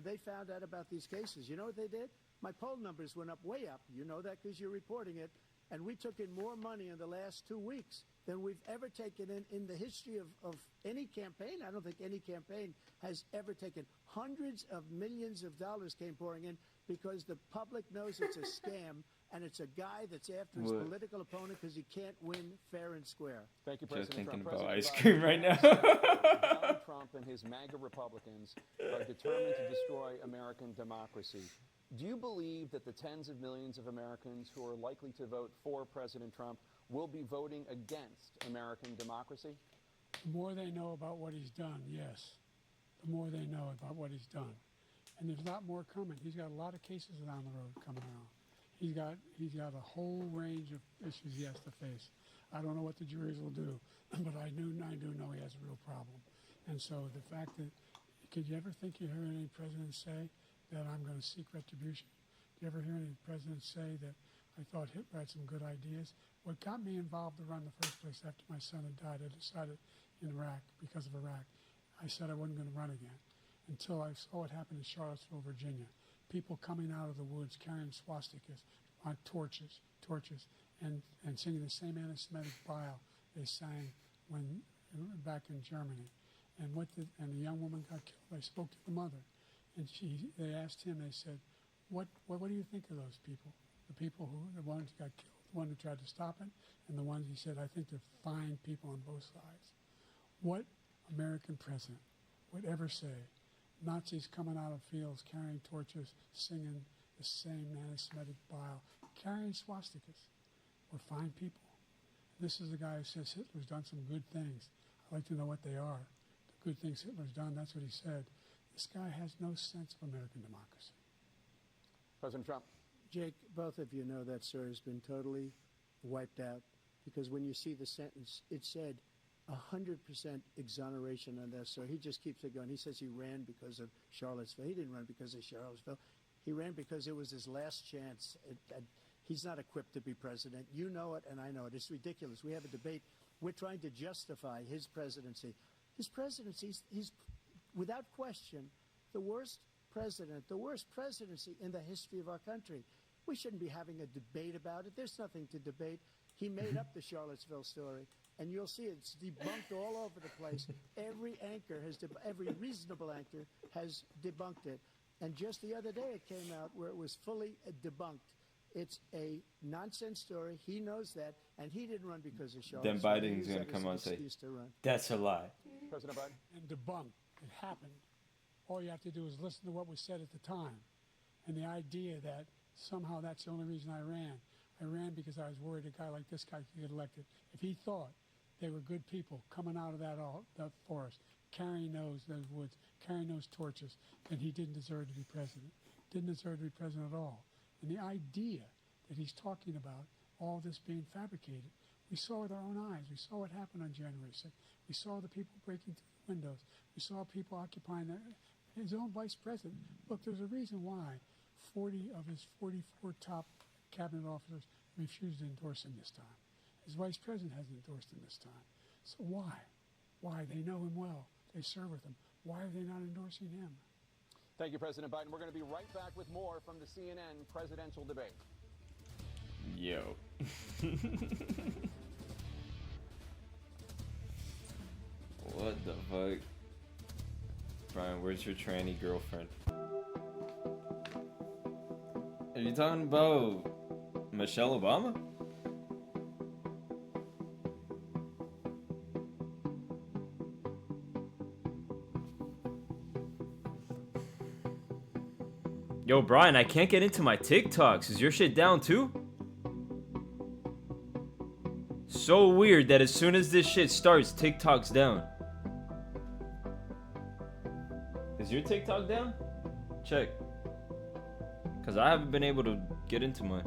they found out about these cases, you know what they did? My poll numbers went up, way up. You know that because you're reporting it. And we took in more money in the last 2 weeks than we've ever taken in the history of any campaign. I don't think any campaign has ever taken. Hundreds of millions of dollars came pouring in because the public knows it's a scam and it's a guy that's after his What? political opponent because he can't win fair and square. Thank you, Just President thinking Trump. about President ice Biden, cream right you now. have said Donald Trump and his MAGA Republicans are determined to destroy American democracy. Do you believe that the tens of millions of Americans who are likely to vote for President Trump will be voting against American democracy? The more they know about what he's done, yes. The more they know about what he's done. And there's a lot more coming. He's got a lot of cases down the road coming around. He's got a whole range of issues he has to face. I don't know what the juries will do, but I do know he has a real problem. And so the fact that, could you ever think you heard any president say that I'm going to seek retribution? Do you ever hear any president say that I thought Hitler had some good ideas? What got me involved to run the first place after my son had died, I decided in Iraq, because of Iraq, I said I wasn't going to run again until I saw what happened in Charlottesville, Virginia. People coming out of the woods carrying swastikas on torches, and singing the same anti-Semitic bile they sang when back in Germany. And the young woman got killed. I spoke to the mother, and they asked him. They said, "What do you think of those people? The people the ones who got killed, the one who tried to stop it, and the ones," he said, "I think they're fine people on both sides." What American president would ever say Nazis coming out of fields carrying torches, singing the same anti-Semitic bile, carrying swastikas, were fine people. This is a guy who says Hitler's done some good things. I'd like to know what they are. The good things Hitler's done, that's what he said. This guy has no sense of American democracy. President Trump. Jake, both of you know that story has been totally wiped out because when you see the sentence, it said 100% exoneration on that. So he just keeps it going. He says he ran because of Charlottesville. He didn't run because of Charlottesville. He ran because it was his last chance. He's not equipped to be president. You know it, and I know it. It's ridiculous. We have a debate. We're trying to justify his presidency. His presidency, he's without question the worst president, the worst presidency in the history of our country. We shouldn't be having a debate about it. There's nothing to debate. He made up the Charlottesville story, and you'll see it's debunked all over the place. Every anchor every reasonable anchor has debunked it. And just the other day it came out where it was fully debunked. It's a nonsense story. He knows that, and he didn't run because of Charlottesville. Then Biden's He used gonna that as come an out and say, excuse to run. that's a lie. President Biden. And debunked. It happened. All you have to do is listen to what was said at the time. And the idea that somehow that's the only reason I ran because I was worried a guy like this guy could get elected. If he thought they were good people coming out of that forest, carrying those woods, carrying those torches, then he didn't deserve to be president. Didn't deserve to be president at all. And the idea that he's talking about all this being fabricated, we saw with our own eyes. We saw what happened on January 6th. We saw the people breaking through the windows. We saw people occupying his own vice president. Look, there's a reason why 40 of his 44 top cabinet officers refused to endorse him this time. His vice president hasn't endorsed him this time. So why? Why? They know him well. They serve with him. Why are they not endorsing him? Thank you, President Biden. We're going to be right back with more from the CNN presidential debate. Yo. What the fuck? Brian, where's your tranny girlfriend? Are you talking about Michelle Obama? Yo, Brian, I can't get into my TikToks. Is your shit down too? So weird that as soon as this shit starts, TikTok's down. Is your TikTok down? Check. Cause I haven't been able to get into mine.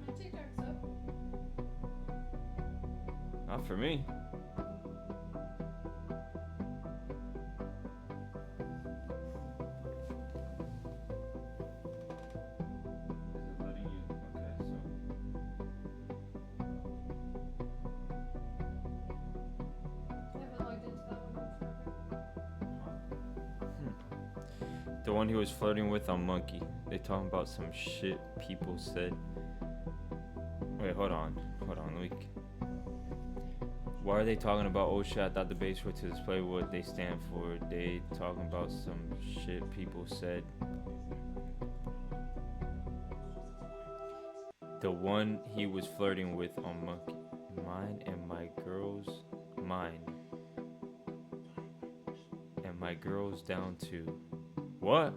My TikTok's up. Not for me. I haven't logged into that one forever. The one he was flirting with on Monkey. They talking about some shit people said. Wait, hold on. Let me. Why are they talking about, oh shit, I thought the base were to display what they stand for. They talking about some shit people said. The one he was flirting with on Monkey. Mine and my girl's mine. And my girl's down too. What?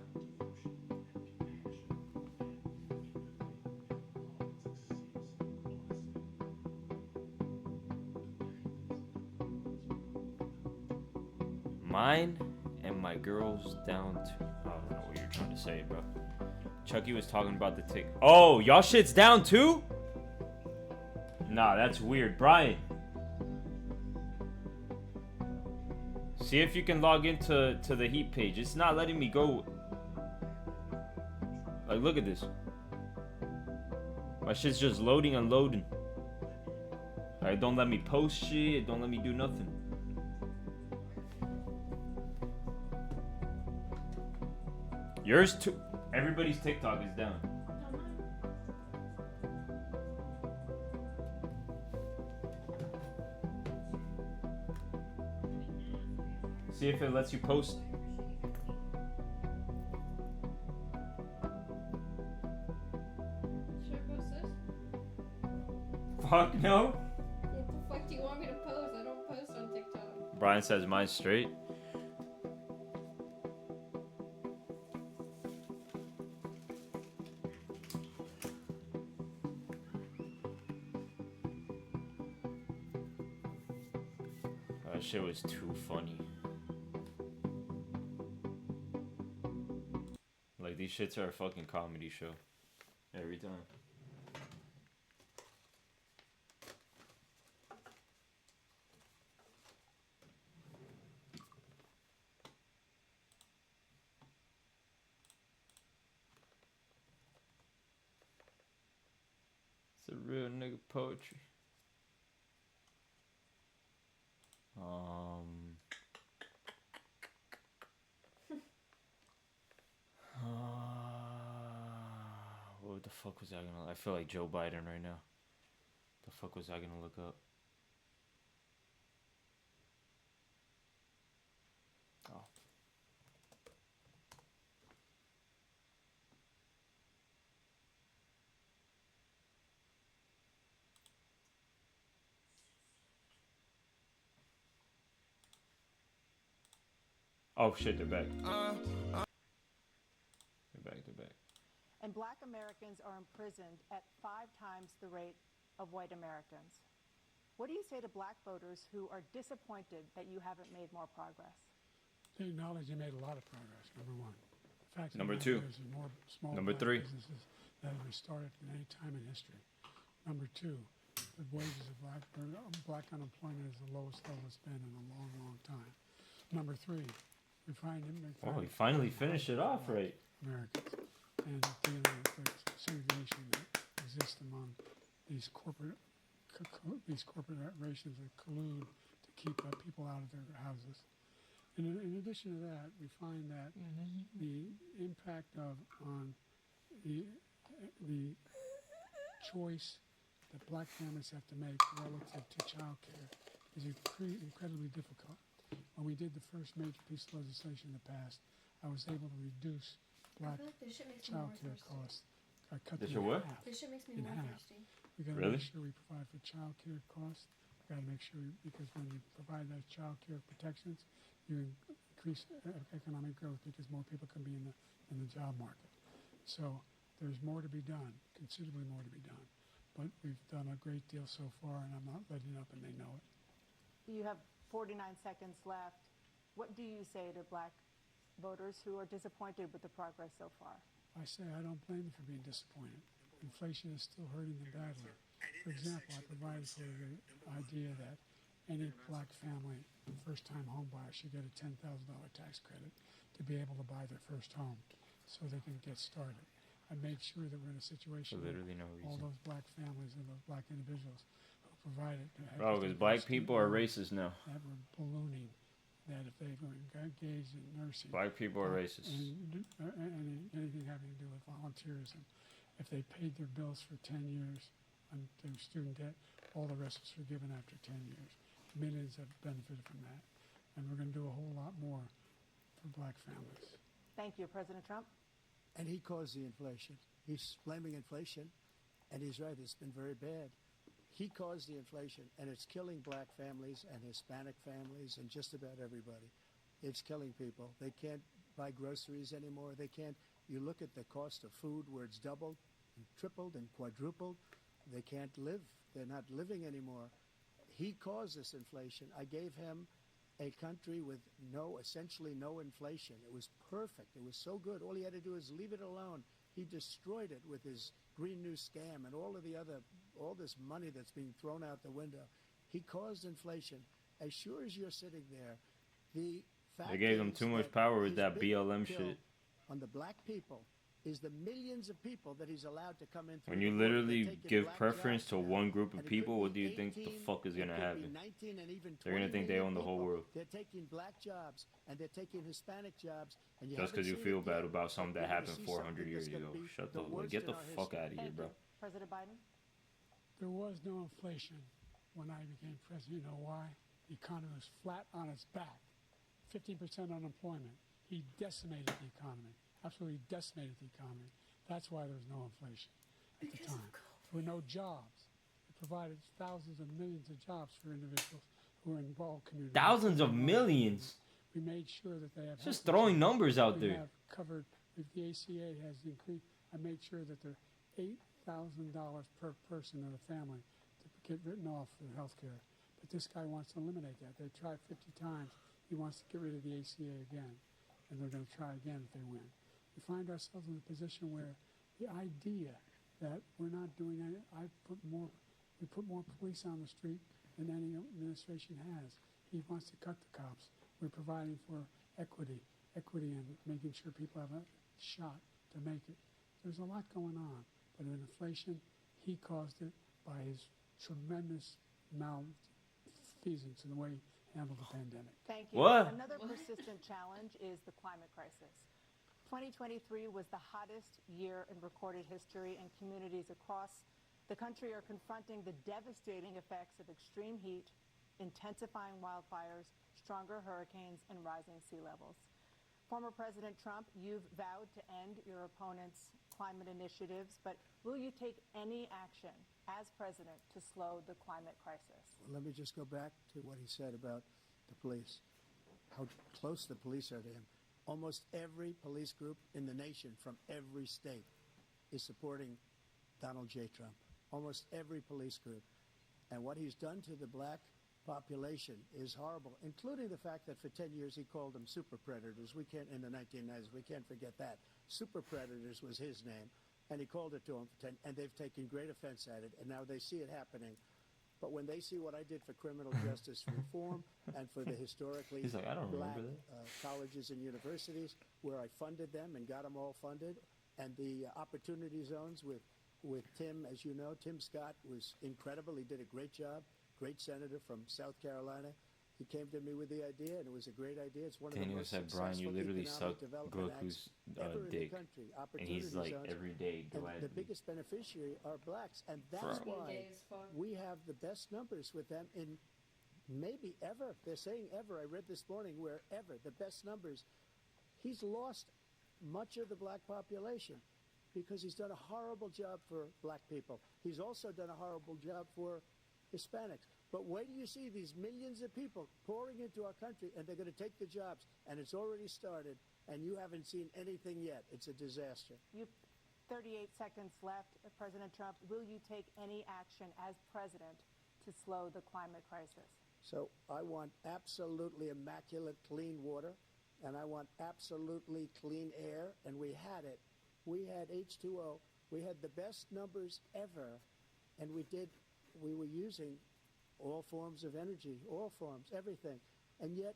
Mine and my girl's down to. I don't know what you're trying to say, bro. Chucky was talking about the tick. Oh, y'all shit's down too? Nah, that's weird. Brian. See if you can log into the Heat page. It's not letting me go. Like, look at this. My shit's just loading, unloading. It don't let me post shit. It don't let me do nothing. Yours too. Everybody's TikTok is down. Not mine. See if it lets you post. Should I post this? Fuck no. What the fuck do you want me to post? I don't post on TikTok. Brian says mine's straight. That shit was too funny. Like, these shits are a fucking comedy show. Every time. It's a real nigga poetry. What the fuck was I gonna? I feel like Joe Biden right now. The fuck was I gonna look up? Oh. Oh shit, they're back. They're back, they're back. And black Americans are imprisoned at 5 times the rate of white Americans. What do you say to black voters who are disappointed that you haven't made more progress? They acknowledge they made a lot of progress, number one. The fact of Number the two. matter is there's more small Number black three. businesses that have been started than any time in history. Number two, the wages of black unemployment is the lowest level it's been in a long, long time. Number three, we find Oh, he finally finished it off right. Americans and dealing with the segregation that exists among these corporations that collude to keep people out of their houses. And in addition to that, we find that the impact on the choice that black families have to make relative to child care is incredibly difficult. When we did the first major piece of legislation in the past, I was able to reduce I black feel like this shit makes me more child care thirsty. costs. I cut This them your in what? half. This shit makes me In more half. thirsty. We got to Really? make sure we provide for child care costs. We got to make sure because when you provide those child care protections, you increase economic growth because more people can be in the job market. So there's more to be done, considerably more to be done. But we've done a great deal so far, and I'm not letting up, and they know it. You have 49 seconds left. What do you say to black voters who are disappointed with the progress so far? I say I don't blame them for being disappointed. Inflation is still hurting them badly. For example, I provided for the idea that any black family, first-time home buyer, should get a $10,000 tax credit to be able to buy their first home so they can get started. I made sure that we're in a situation For literally no where all reason. those black families and those black individuals who provided Bro, because black people are racist now. that were ballooning, that if they were engaged in nursing, Black people are racist. and anything having to do with volunteerism, if they paid their bills for 10 years on their student debt, all the rest was forgiven after 10 years. Millions have benefited from that. And we're going to do a whole lot more for black families. Thank you, President Trump. And he caused the inflation. He's blaming inflation, and he's right, it's been very bad. He caused the inflation, and it's killing black families and Hispanic families and just about everybody. It's killing people. They can't buy groceries anymore. They can't. You look at the cost of food where it's doubled and tripled and quadrupled. They can't live. They're not living anymore. He caused this inflation. I gave him a country with essentially no inflation. It was perfect. It was so good. All he had to do is leave it alone. He destroyed it with his Green New Scam and all this money that's being thrown out the window. He caused inflation. As sure as you're sitting there, the fact They gave him is too much that power with his that big BLM kill shit. on the black people is the millions of people that he's allowed to come in. When you literally give preference to one group of people, what do you think the fuck is gonna happen? They're gonna think they own the whole world. They're taking black jobs and they're taking Hispanic jobs, and Just because you feel bad about something that happened 400 years ago. Shut the worst get the in our fuck history. out of here, Thank bro. you, President Biden. There was no inflation when I became president. You know why? The economy was flat on its back. 15% unemployment. He decimated the economy. Absolutely decimated the economy. That's why there was no inflation at the time. There were no jobs. It provided thousands of millions of jobs for individuals who were in all communities. Thousands of millions. We made sure that they have Just health throwing insurance. numbers out We there. have covered, if the ACA has increased, I made sure that they're $8,000 per person in a family to get written off for health care But this guy wants to eliminate that. They tried 50 times. He wants to get rid of the ACA again, and they're going to try again if they win. We find ourselves in a position where the idea that we're not doing any, we put more police on the street than any administration has. He wants to cut the cops. We're providing for equity and making sure people have a shot to make it. There's a lot going on, but in inflation, he caused it by his tremendous malfeasance in the way he handled the pandemic. Thank you. What? Another persistent challenge is the climate crisis. 2023 was the hottest year in recorded history, and communities across the country are confronting the devastating effects of extreme heat, intensifying wildfires, stronger hurricanes, and rising sea levels. Former President Trump, you've vowed to end your opponent's climate initiatives, but will you take any action as president to slow the climate crisis? Well, let me just go back to what he said about the police, how close the police are to him. Almost every police group in the nation from every state is supporting Donald J. Trump. Almost every police group. And what he's done to the black population is horrible, including the fact that for 10 years he called them super predators. We can't, in the 1990s, we can't forget that. Super predators was his name, and he called it to them for 10, and they've taken great offense at it, and now they see it happening. But when they see what I did for criminal justice reform and for the historically He's like, I don't black remember that. colleges and universities, where I funded them and got them all funded, and the opportunity zones with Tim, as you know, Tim Scott was incredible. He did a great job. Great senator from South Carolina. He came to me with the idea, and it was a great idea. It's one of the Daniel most said, Brian, you successful literally economic suck development Goku's acts ever in dick. the country. And Opportunity he's like, zones. every day, And gladly. the biggest beneficiary are blacks, and that's Bro. why Gay as fuck. we have the best numbers with them in maybe ever. They're saying ever. I read this morning where ever, the best numbers. He's lost much of the black population because he's done a horrible job for black people. He's also done a horrible job for Hispanics. But wait till you see these millions of people pouring into our country, and they're going to take the jobs, and it's already started, and you haven't seen anything yet. It's a disaster. You 38 seconds left. President Trump, will you take any action as president to slow the climate crisis? So I want absolutely immaculate clean water, and I want absolutely clean air, and we had it. We had H2O. We had the best numbers ever, and we were using all forms of energy, all forms, everything. And yet,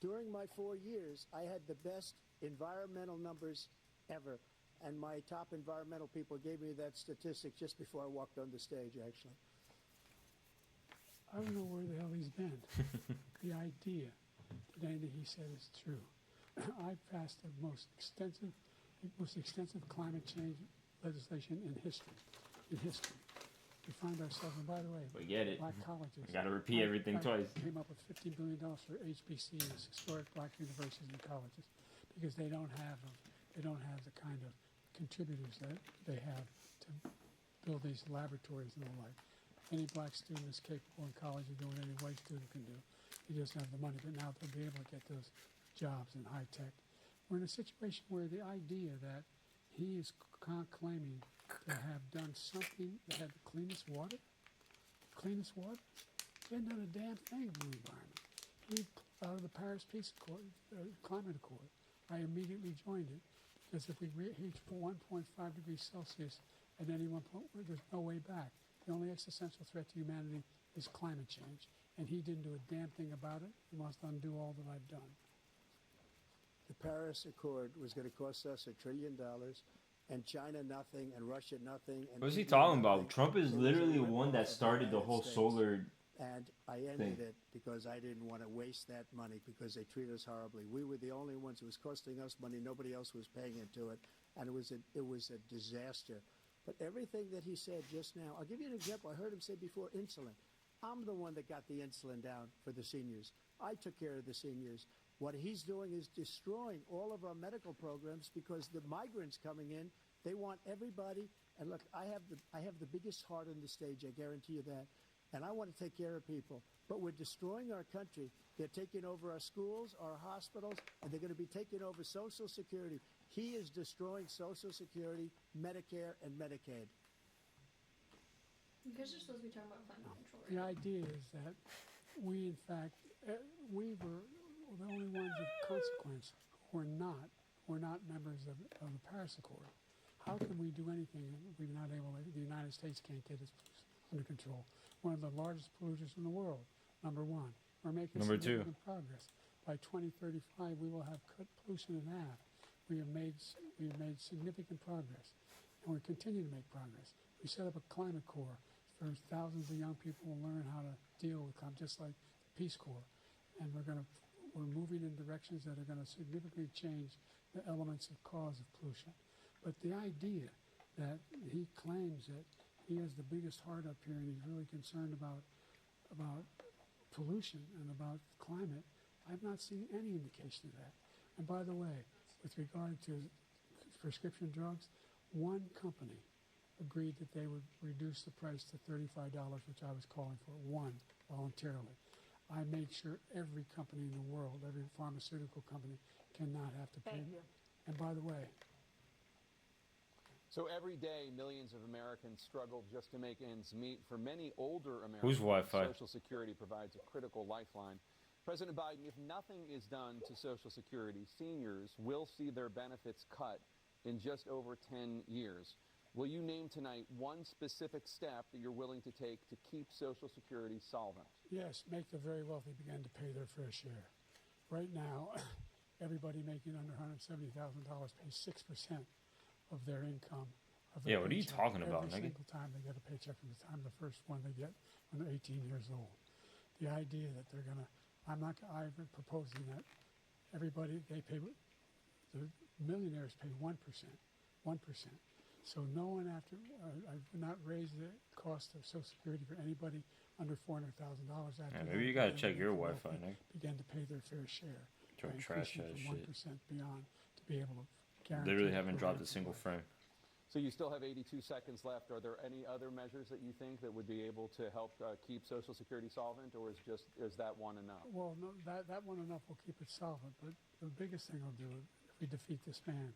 during my 4 years, I had the best environmental numbers ever. And my top environmental people gave me that statistic just before I walked on the stage, actually. I don't know where the hell he's been. The idea that anything he said is true. I passed the most extensive climate change legislation in history. We find ourselves, and by the way, Forget it. black colleges. I gotta repeat everything twice. Came up with $50 billion for HBCUs, historic black universities and colleges, because they don't have the kind of contributors that they have to build these laboratories and the like. Any black student is capable in college of doing what any white student can do. He doesn't have the money, but now they'll be able to get those jobs in high tech. We're in a situation where the idea that he is claiming to have done something that had the cleanest water. He hadn't done a damn thing for the environment. He pulled out of the Paris Peace Accord, Climate Accord. I immediately joined it because if we reach 1.5 degrees Celsius at any one point, there's no way back. The only existential threat to humanity is climate change, and he didn't do a damn thing about it. He wants to undo all that I've done. The Paris Accord was going to cost us $1 trillion, and China nothing, and Russia nothing. And What's he India talking nothing. about? Trump is It was literally a the one that rip-off of started the United whole States. solar. And I ended it because I didn't want to waste that money because they treat us horribly. We were the only ones. It was costing us money. Nobody else was paying into it, and it was a disaster. But everything that he said just now, I'll give you an example. I heard him say before insulin. I'm the one that got the insulin down for the seniors. I took care of the seniors. What he's doing is destroying all of our medical programs because the migrants coming in, they want everybody. And look, I have the biggest heart on the stage. I guarantee you that. And I want to take care of people. But we're destroying our country. They're taking over our schools, our hospitals, and they're going to be taking over Social Security. He is destroying Social Security, Medicare, and Medicaid. You guys are supposed to be talking about climate control, The right? idea is that we in fact, we were the only ones of consequence who were not members of the Paris Accord. How can we do anything if we're not able to, the United States can't get its under control? One of the largest polluters in the world, number one. We're making Number two. significant progress. By 2035, we will have cut pollution in half. We have made significant progress, and we continue to make progress. We set up a climate corps for thousands of young people to learn how to deal with climate, just like the Peace Corps. And we're moving in directions that are going to significantly change the elements of cause of pollution. But the idea that he claims that he has the biggest heart up here and he's really concerned about pollution and about climate, I've not seen any indication of that. And by the way, with regard to prescription drugs, one company agreed that they would reduce the price to $35, which I was calling for, one, voluntarily. I made sure every company in the world, every pharmaceutical company, cannot have to pay. Thank you. And by the way, So every day, millions of Americans struggle just to make ends meet. For many older Americans, Whose Wi-Fi? Social Security provides a critical lifeline. President Biden, if nothing is done to Social Security, seniors will see their benefits cut in just over 10 years. Will you name tonight one specific step that you're willing to take to keep Social Security solvent? yes, make the very wealthy begin to pay their fair share. Right now, everybody making under $170,000 pays 6% of their income. Of their Yeah, what are you paycheck talking about, every nigga? single time they get a paycheck from the time the first one they get when they're 18 years old. The idea that they're going to, I've been proposing that everybody, the millionaires pay 1%. So no one I would not raise the cost of Social Security for anybody under $400,000. Yeah, maybe you gotta check your Wi-Fi, Nick. Begin to pay their fair share. Try by trash increasing that from shit. 1% beyond to be able to guarantee. Literally haven't dropped a providers single for frame. So you still have 82 seconds left. Are there any other measures that you think that would be able to help keep Social Security solvent, or is that one enough? Well, no, that one enough will keep it solvent, but the biggest thing I'll do if we defeat this man,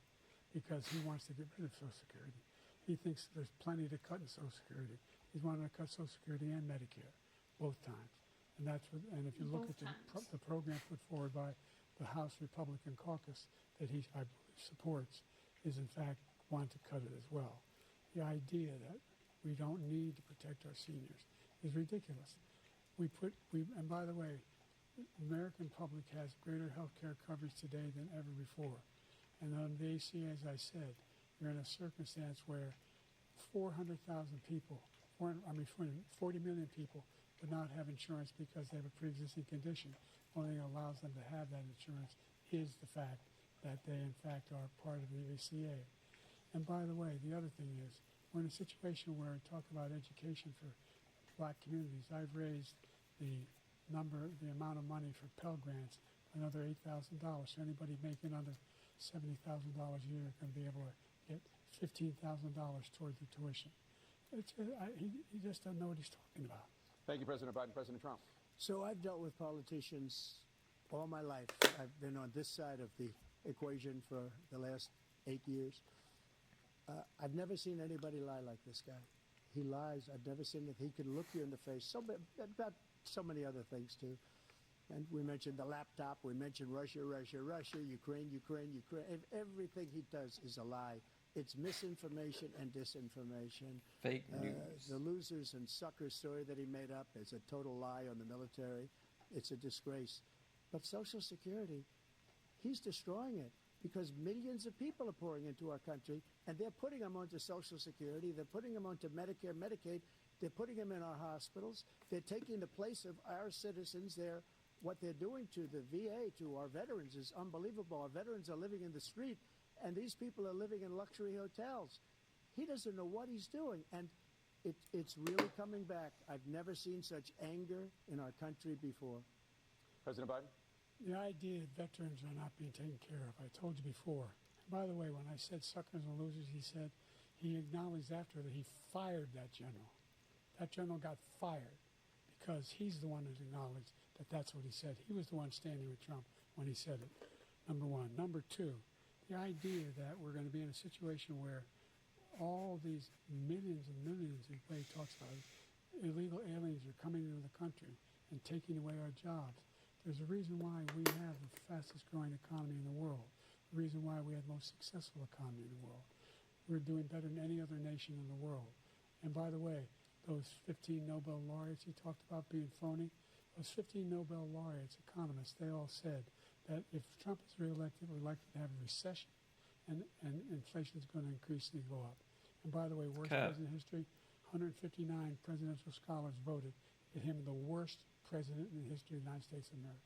because he wants to get rid of Social Security. He thinks there's plenty to cut in Social Security. He's wanting to cut Social Security and Medicare, both times. And and if you look Both at times. the program put forward by the House Republican caucus that I believe supports, is in fact want to cut it as well. The idea that we don't need to protect our seniors is ridiculous. And by the way, the American public has greater health care coverage today than ever before. And on the ACA, as I said, you're in a circumstance where 400,000 people, 40 million people would not have insurance because they have a pre-existing condition. Only thing that allows them to have that insurance is the fact that they, in fact, are part of the ACA. And by the way, the other thing is, we're in a situation where we talk about education for black communities. I've raised the amount of money for Pell Grants, another $8,000. So anybody making under $70,000 a year can be able to get $15,000 toward the tuition. He just doesn't know what he's talking about. Thank you, President Biden. President Trump. So I've dealt with politicians all my life. I've been on this side of the equation for the last 8 years. I've never seen anybody lie like this guy. He lies. I've never seen that he can look you in the face. About so many other things too. And we mentioned the laptop. We mentioned Russia, Ukraine. Everything he does is a lie. It's misinformation and disinformation. Fake news. The losers and suckers story that he made up is a total lie on the military. It's a disgrace. But Social Security, he's destroying it because millions of people are pouring into our country, and they're putting them onto Social Security. They're putting them onto Medicare, Medicaid. They're putting them in our hospitals. They're taking the place of our citizens. What they're doing to the VA, to our veterans, is unbelievable. Our veterans are living in the street, and these people are living in luxury hotels. He doesn't know what he's doing, and it's really coming back. I've never seen such anger in our country before. President Biden. The idea that veterans are not being taken care of, I told you before. And by the way, when I said suckers and losers, he acknowledged after that he fired that general. That general got fired because he's the one who's acknowledged that that's what he said. He was the one standing with Trump when he said it, number one. Number two, the idea that we're going to be in a situation where all these millions and millions, the way he talks about it, illegal aliens are coming into the country and taking away our jobs. There's a reason why we have the fastest growing economy in the world, the reason why we have the most successful economy in the world. We're doing better than any other nation in the world. And by the way, those 15 Nobel laureates he talked about being phony, those 15 Nobel laureates, economists, they all said that if Trump is reelected, we're likely to have a recession and inflation is going to increasingly go up. And by the way, worst Cap. president in history, 159 presidential scholars voted at him the worst president in the history of the United States of America.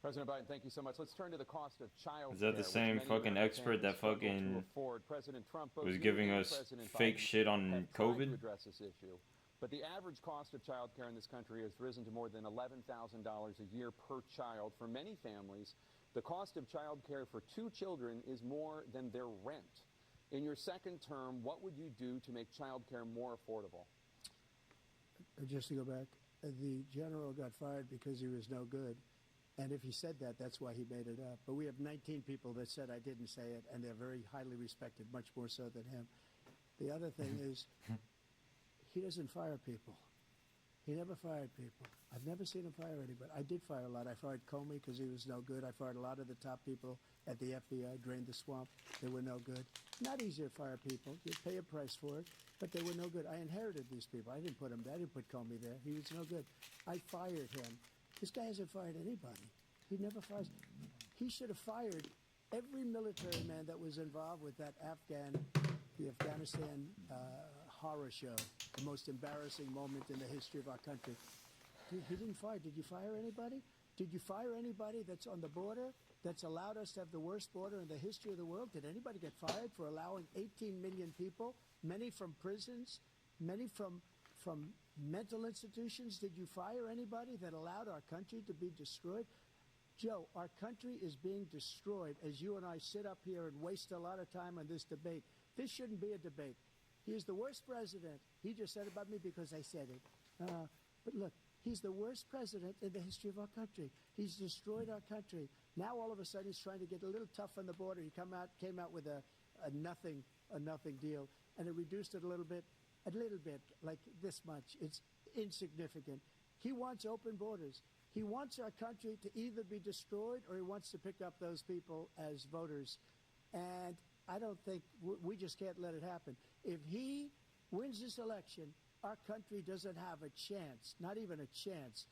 President Biden, thank you so much. Let's turn to the cost of child Is that care, the which same many fucking American expert that families struggle to fucking afford. President Trump, both was you giving and us President fake Biden shit on have tried COVID? to address this issue. But the average cost of child care in this country has risen to more than $11,000 a year per child. For many families, the cost of child care for 2 children is more than their rent. In your second term, what would you do to make child care more affordable? Just to go back, the general got fired because he was no good. And if he said that, that's why he made it up. But we have 19 people that said I didn't say it, and they're very highly respected, much more so than him. The other thing is, he doesn't fire people. He never fired people. I've never seen him fire anybody. I did fire a lot. I fired Comey because he was no good. I fired a lot of the top people at the FBI, drained the swamp. They were no good. Not easy to fire people. You pay a price for it, but they were no good. I inherited these people. I didn't put them there. I didn't put Comey there. He was no good. I fired him. This guy hasn't fired anybody. He never fires. He should have fired every military man that was involved with the Afghanistan horror show, the most embarrassing moment in the history of our country. He didn't fire. Did you fire anybody? Did you fire anybody that's on the border that's allowed us to have the worst border in the history of the world? Did anybody get fired for allowing 18 million people, many from prisons, many from mental institutions? Did you fire anybody that allowed our country to be destroyed? Joe, our country is being destroyed as you and I sit up here and waste a lot of time on this debate. This shouldn't be a debate. He is the worst president. He just said about me because I said it. But look, he's the worst president in the history of our country. He's destroyed our country. Now all of a sudden he's trying to get a little tough on the border. He came out with a nothing deal, and it reduced it a little bit, like this much. It's insignificant. He wants open borders. He wants our country to either be destroyed or he wants to pick up those people as voters. And I don't think we just can't let it happen. If he wins this election, our country doesn't have a chance, not even a chance,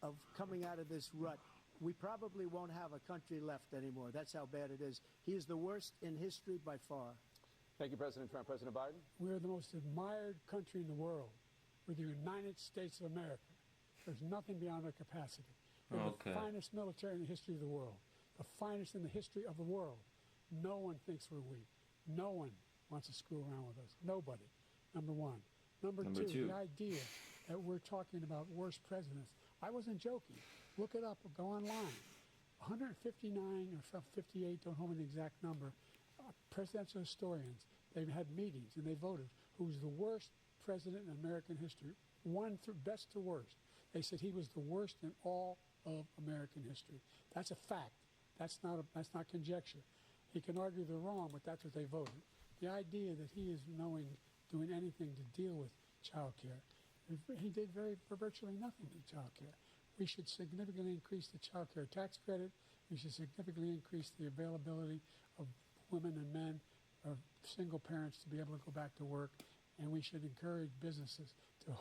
of coming out of this rut. We probably won't have a country left anymore. That's how bad it is. He is the worst in history by far. Thank you, President Trump. President Biden? We're the most admired country in the world. We're the United States of America. There's nothing beyond our capacity. We're Okay. the finest military in the history of the world, the finest in the history of the world. No one thinks we're weak. No one wants to screw around with us. Nobody, number one. Number two, the idea that we're talking about worst presidents. I wasn't joking. Look it up or go online. 159 or 58, don't hold me the exact number, presidential historians, they've had meetings and they voted who's the worst president in American history, one through best to worst. They said he was the worst in all of American history. That's a fact. That's not conjecture. He can argue they're wrong, but that's what they voted. The idea that he is doing anything to deal with child care, he did virtually nothing to child care. We should significantly increase the child care tax credit. We should significantly increase the availability of women and men, of single parents to be able to go back to work. And we should encourage businesses to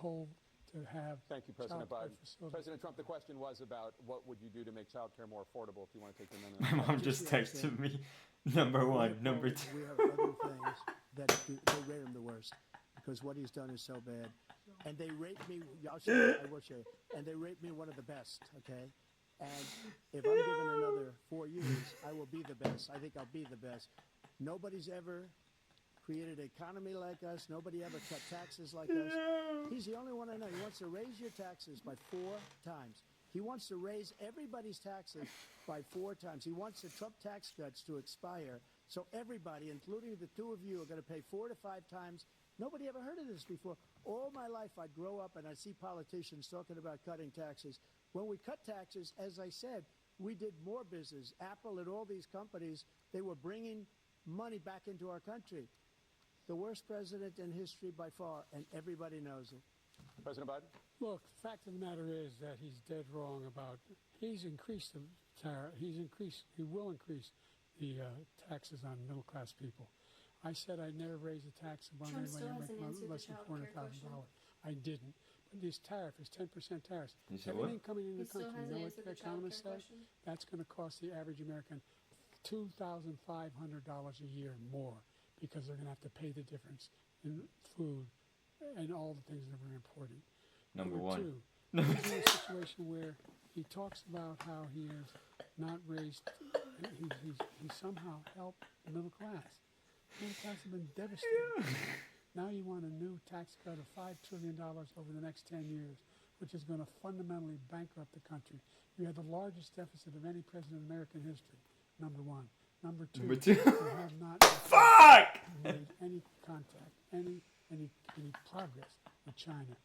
have Thank you, President child care Biden. facilities. President Trump, the question was about what would you do to make child care more affordable, if you want to take the minute. My mom just texted me. Number one, number two. We have other things that they rate him the worst because what he's done is so bad. And they rate me, I will show you, and they rate me one of the best, okay? And if I'm given another 4 years, I will be the best. I think I'll be the best. Nobody's ever created an economy like us. Nobody ever cut taxes like us. He's the only one I know. He wants to raise your taxes by 4 times. He wants to raise everybody's taxes by 4 times. He wants the Trump tax cuts to expire. So everybody, including the two of you, are going to pay 4 to 5 times. Nobody ever heard of this before. All my life, I'd grow up and I'd see politicians talking about cutting taxes. When we cut taxes, as I said, we did more business. Apple and all these companies, they were bringing money back into our country. The worst president in history by far, and everybody knows it. President Biden? Look, the fact of the matter is that he's dead wrong about. He's increased the tariff. He will increase the taxes on middle class people. I said I'd never raise a tax on Trump anybody still who hasn't make answered the less than childcare $400,000. I didn't. But this tariff is 10% tariffs. You said what? Everything coming into He the still country, hasn't you know what answered the the economists childcare say? question. That's going to cost the average American $2,500 a year more because they're going to have to pay the difference in food and all the things that are important. Number one. Two, he's in a situation where he talks about how he has not raised, he somehow helped the middle class. The middle class have been devastated. Now you want a new tax cut of $5 trillion over the next 10 years, which is going to fundamentally bankrupt the country. You have the largest deficit of any president in American history, number one. Number two, you have not Fuck! made any contact, any progress with China.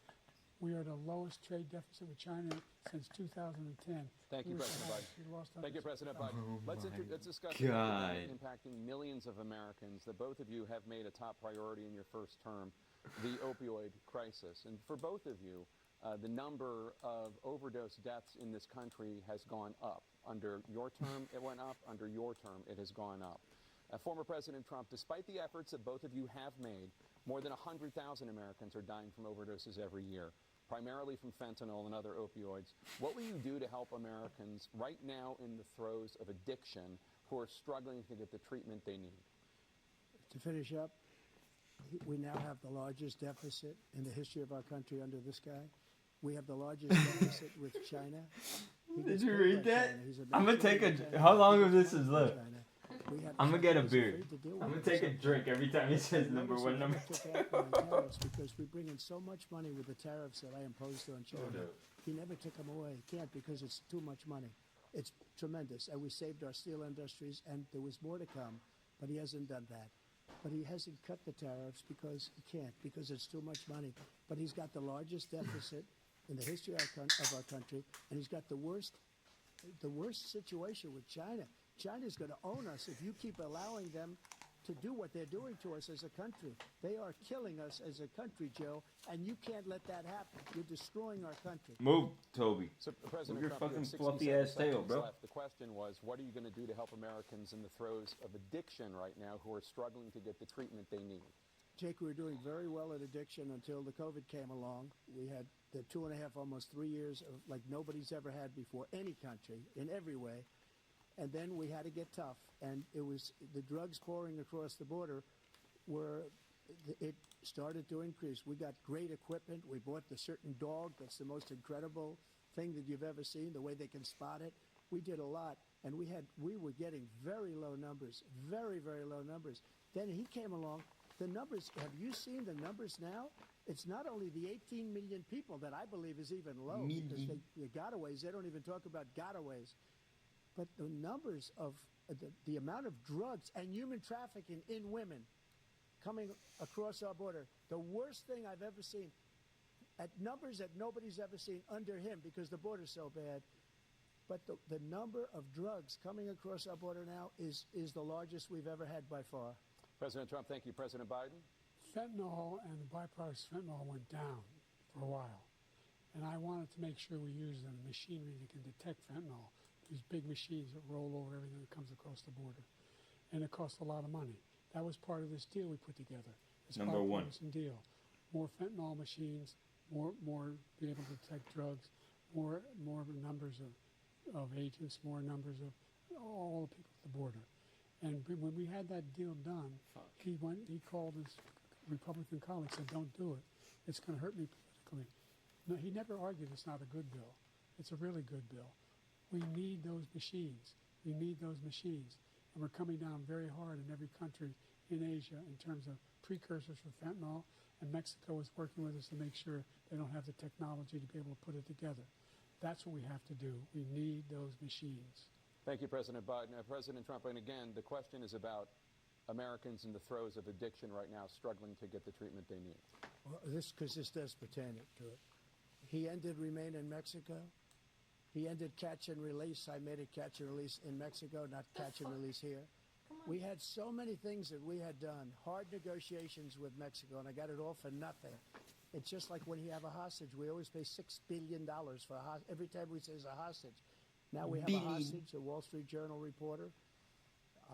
We are the lowest trade deficit with China since 2010. Thank you, We President lost- Biden. we lost Thank you, President Biden. Oh Let's discuss God. impacting millions of Americans that both of you have made a top priority in your first term, the opioid crisis. And for both of you, the number of overdose deaths in this country has gone up. Under your term, it went up. Under your term, it has gone up. Former President Trump, despite the efforts that both of you have made, more than 100,000 Americans are dying from overdoses every year, primarily from fentanyl and other opioids. What will you do to help Americans right now in the throes of addiction who are struggling to get the treatment they need? To finish up, we now have the largest deficit in the history of our country under this guy. We have the largest deficit with China. He Did gets you paid read by that? China. He's I'm gonna take paid by a. China. How long He of gets this is money from left? China. We have I'm gonna get a He's beer. afraid to deal I'm with gonna it. take a drink every time he says number Notice one, he number never two. took out my tariffs because we bring in so much money with the tariffs that I imposed on China. no. He never took them away. He can't because it's too much money. It's tremendous. And we saved our steel industries, and there was more to come, but he hasn't done that. But he hasn't cut the tariffs because he can't, because it's too much money. But he's got the largest deficit in the history of our country, and he's got the worst situation with China. China's going to own us if you keep allowing them to do what they're doing to us as a country. They are killing us as a country, Joe, and you can't let that happen. You're destroying our country. Move, Toby. So, President your Trump, you have fucking 67 fluffy ass tail, seconds bro. left. The question was, what are you going to do to help Americans in the throes of addiction right now who are struggling to get the treatment they need? Jake, we were doing very well at addiction until the COVID came along. We had the 2.5, almost 3 years of like nobody's ever had before, any country, in every way. And then we had to get tough. And it was the drugs pouring across the border it started to increase. We got great equipment. We bought the certain dog that's the most incredible thing that you've ever seen, the way they can spot it. We did a lot. And we were getting very low numbers, very, very low numbers. Then he came along. The numbers, have you seen the numbers now? It's not only the 18 million people that I believe is even low, because the gotaways, they don't even talk about gotaways. But the numbers of the amount of drugs and human trafficking in women coming across our border, the worst thing I've ever seen, at numbers that nobody's ever seen under him because the border's so bad. But the number of drugs coming across our border now is the largest we've ever had by far. President Trump, thank you. President Biden? Fentanyl and the byproducts of fentanyl went down for a while. And I wanted to make sure we use the machinery that can detect fentanyl, these big machines that roll over everything that comes across the border. And it costs a lot of money. That was part of this deal we put together. This Number one. bipartisan deal. More fentanyl machines, more be able to detect drugs, more numbers of agents, more numbers of all the people at the border. And when we had that deal done, he called his Republican colleagues and said, don't do it. It's going to hurt me politically. No, he never argued it's not a good bill. It's a really good bill. We need those machines. We need those machines. And we're coming down very hard in every country in Asia in terms of precursors for fentanyl. And Mexico is working with us to make sure they don't have the technology to be able to put it together. That's what we have to do. We need those machines. Thank you, President Biden. President Trump, and again, the question is about Americans in the throes of addiction right now struggling to get the treatment they need. Well, this does pertain to it. He ended Remain in Mexico. He ended catch and release. I made it catch and release in Mexico, not catch and release here. We had so many things that we had done, hard negotiations with Mexico, and I got it all for nothing. It's just like when you have a hostage. We always pay $6 billion for a hostage. Every time we say it's a hostage. Now we have a hostage, a Wall Street Journal reporter.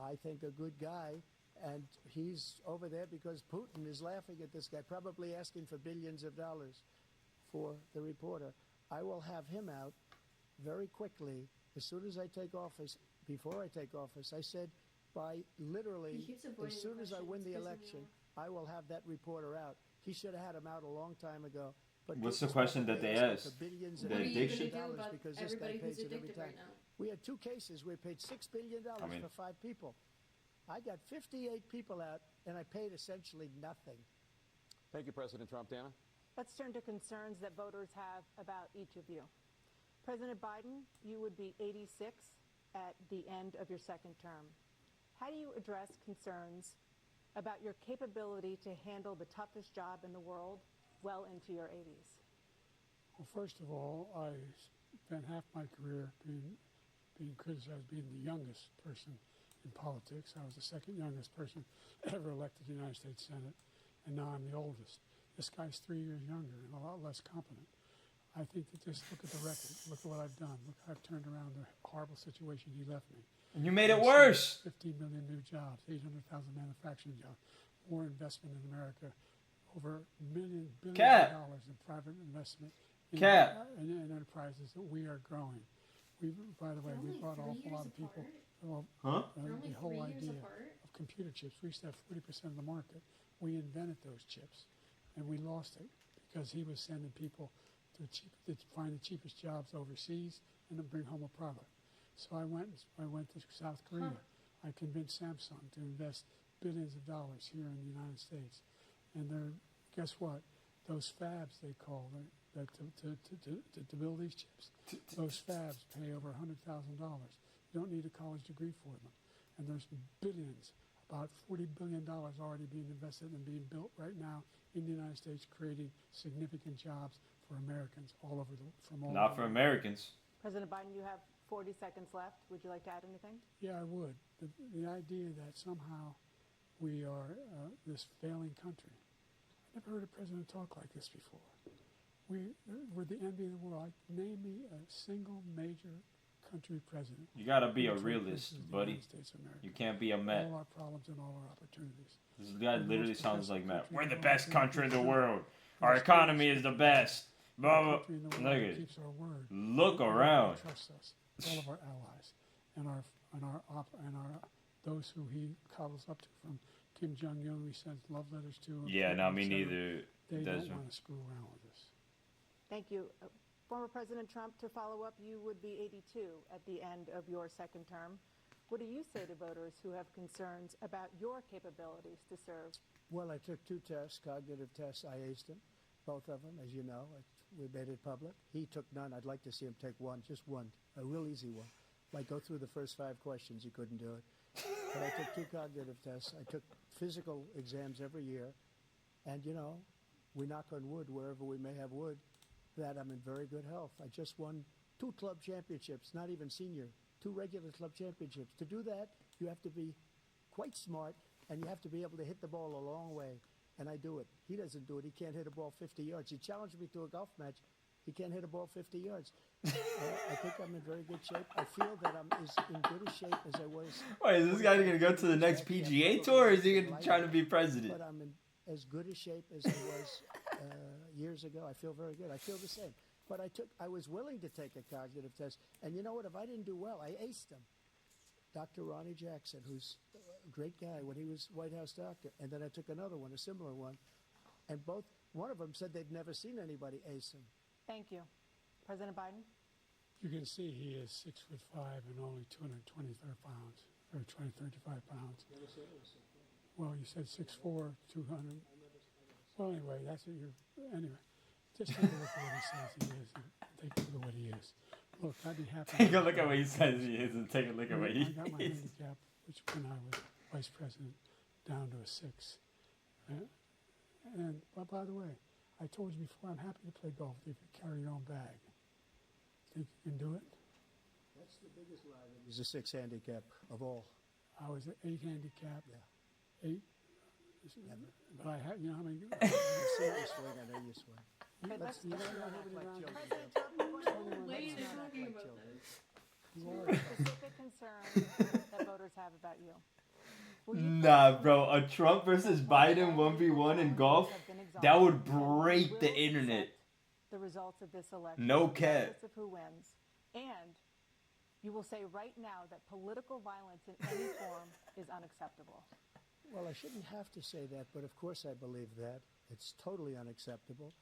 I think a good guy. And he's over there because Putin is laughing at this guy, probably asking for billions of dollars for the reporter. I will have him out very quickly as soon as I take office. Before I take office, I said by literally He keeps avoiding as soon the as I question. win It's the pissing me election, off. I will have that reporter out. He should have had him out a long time ago. But What's the Putin's question that probably they asking asked? for billions The and What are you billions addiction? of gonna do dollars about because this guy everybody who's pays it every addicted time. right now? We had 2 cases. We paid $6 billion for 5 people. I got 58 people out, and I paid essentially nothing. Thank you, President Trump. Dana? Let's turn to concerns that voters have about each of you. President Biden, you would be 86 at the end of your second term. How do you address concerns about your capability to handle the toughest job in the world well into your 80s? Well, first of all, I spent half my career being criticized being the youngest person in politics. I was the second youngest person ever elected to the United States Senate, and now I'm the oldest. This guy's 3 years younger and a lot less competent. I think that just look at the record. Look at what I've done. Look how I've turned around the horrible situation he left me. And you made it I've worse. saved 15 million new jobs, 800,000 manufacturing jobs, more investment in America, over billions Cap. of dollars in private investment in, Cap. in enterprises that we are growing. We, by the way, They're we only brought an 3 awful lot years of people. apart. Well, Huh? They're only the whole 3 years idea apart. of computer chips. We used to have 40% of the market. We invented those chips, and we lost it because he was sending people to find the cheapest jobs overseas and to bring home a product. So I went to South Korea. I convinced Samsung to invest billions of dollars here in the United States, and guess what? Those fabs they call that to build these chips. Those fabs pay over $100,000. You don't need a college degree for them, and there's billions, about $40 billion already being invested and being built right now in the United States, creating significant jobs for Americans all over from all Not over for the world. Americans. President Biden, you have 40 seconds left. Would you like to add anything? Yeah, I would. The idea that somehow we are this failing country. I never heard a president talk like this before. We're the envy of the world. Name me a single major country president. You gotta be a who realist, replaces the buddy. United States of America. You can't be a Met. All our problems and all our opportunities. This guy We're the literally most sounds progressive like Matt. country We're in the the best world. country in the world. We're Our the economy is the best. Blah, We're the blah. country in the world Look that at keeps our word. Look Everybody around. trusts us. All of our allies and our those who he cuddles up to, from Kim Jong Un, we send love letters to. Yeah, no, me et cetera. neither. They Desmond. don't want to screw around with us. Thank you. Former President Trump, to follow up, you would be 82 at the end of your second term. What do you say to voters who have concerns about your capabilities to serve? Well, I took 2 tests, cognitive tests. I aced them, both of them, as you know. We made it public. He took none. I'd like to see him take one, just one, a real easy one. Like go through the first 5 questions. He couldn't do it. But I took 2 cognitive tests. I took physical exams every year. And, you know, we knock on wood wherever we may have wood, that I'm in very good health. I just won 2 club championships, not even senior, 2 regular club championships. To do that, you have to be quite smart, and you have to be able to hit the ball a long way. And I do it. He doesn't do it. He can't hit a ball 50 yards. He challenged me to a golf match. He can't hit a ball 50 yards. I think I'm in very good shape. I feel that I'm as in good a shape as I was. Wait, is this guy gonna go to the next PGA tour, or is he gonna try to be president? But I'm in as good a shape as I was years ago. I feel very good. I feel the same. But I was willing to take a cognitive test. And you know what? If I didn't do well, I aced them. Dr. Ronnie Jackson, who's a great guy when he was White House doctor. And then I took another one, a similar one. And one of them said they'd never seen anybody ace him. Thank you. President Biden? You can see he is 6'5" and only 225 pounds, or 235 pounds. Well, you said 6'4", 200. Well, anyway, that's what anyway, just take a look at what he says he is. And take a look at what he is. Look, I'd be happy. Take a look at what he says he is, and take a look at what he I got my is. handicap, which when I was vice president, down to a 6. But by the way, I told you before, I'm happy to play golf if you carry your own bag. Think you can do it? That's the biggest lie. He's a 6 handicap of all. I was an 8 handicap, Yeah. Never. But I had, I mean, I see you swing. I know you swing. Okay, let's you Let's don't not have act anybody like around. children. President Trump, we're going to Why are you Let's not act talking like about children. this? You to are. specific concerns that voters have about you. Will you Nah, personally bro, a Trump versus Biden 1v1 in golf, that would break the internet. The results of this election, No cap. regardless of who wins, and you will say right now that political violence in any form is unacceptable. Well, I shouldn't have to say that, but of course I believe that. It's totally unacceptable.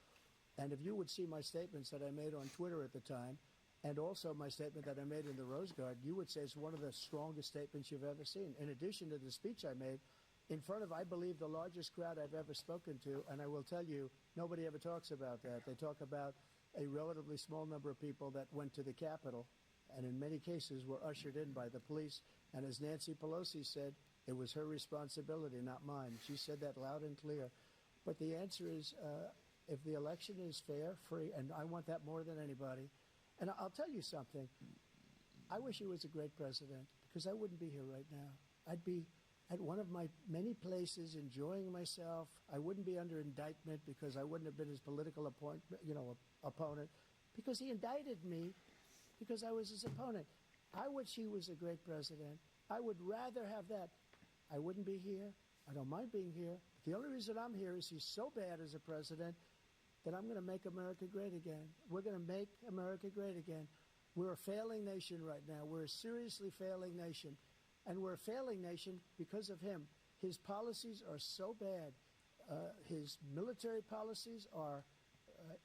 And if you would see my statements that I made on Twitter at the time, and also my statement that I made in the Rose Garden, you would say it's one of the strongest statements you've ever seen. In addition to the speech I made in front of, I believe, the largest crowd I've ever spoken to, and I will tell you, nobody ever talks about that. They talk about a relatively small number of people that went to the Capitol, and in many cases were ushered in by the police. And as Nancy Pelosi said, it was her responsibility, not mine. She said that loud and clear. But the answer is, if the election is fair, free, and I want that more than anybody. And I'll tell you something. I wish he was a great president, because I wouldn't be here right now. I'd be at one of my many places enjoying myself. I wouldn't be under indictment because I wouldn't have been his political opponent, because he indicted me because I was his opponent. I wish he was a great president. I would rather have that. I wouldn't be here. I don't mind being here. The only reason I'm here is he's so bad as a president that I'm going to make America great again. We're going to make America great again. We're a failing nation right now. We're a seriously failing nation. And we're a failing nation because of him. His policies are so bad. His military policies are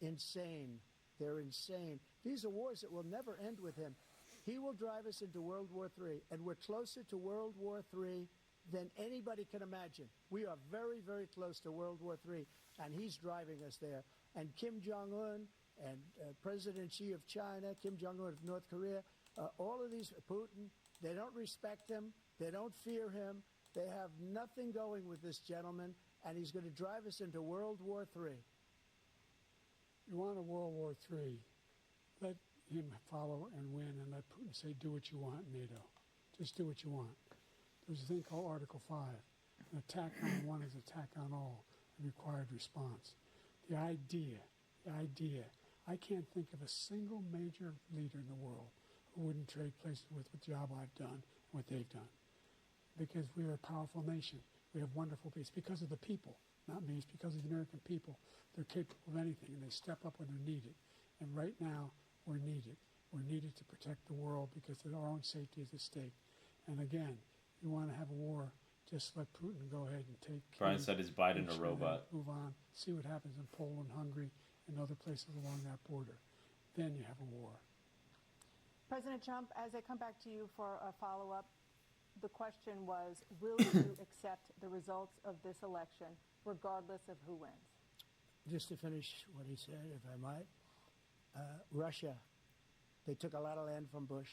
insane. They're insane. These are wars that will never end with him. He will drive us into World War III, and we're closer to World War III than anybody can imagine. We are very, very close to World War III, and he's driving us there. And Kim Jong-un and President Xi of China, Kim Jong-un of North Korea, all of these, Putin, they don't respect him. They don't fear him. They have nothing going with this gentleman, and he's going to drive us into World War III. You want a World War III, let him follow and win, and let Putin say, do what you want, NATO. Just do what you want. There's a thing called Article 5. An attack on one is attack on all, a required response. The idea, I can't think of a single major leader in the world who wouldn't trade places with the job I've done and what they've done. Because we're a powerful nation. We have wonderful people. It's because of the people, not me. It's because of the American people. They're capable of anything, and they step up when they're needed. And right now, we're needed. We're needed to protect the world because our own safety is at stake. And again, you want to have a war, just let Putin go ahead and take Brian Kyiv, said, is Biden a and robot? move on, see what happens in Poland, Hungary, and other places along that border. Then you have a war. President Trump, as I come back to you for a follow-up, the question was, will you accept the results of this election, regardless of who wins? Just to finish what he said, if I might, Russia, they took a lot of land from Bush.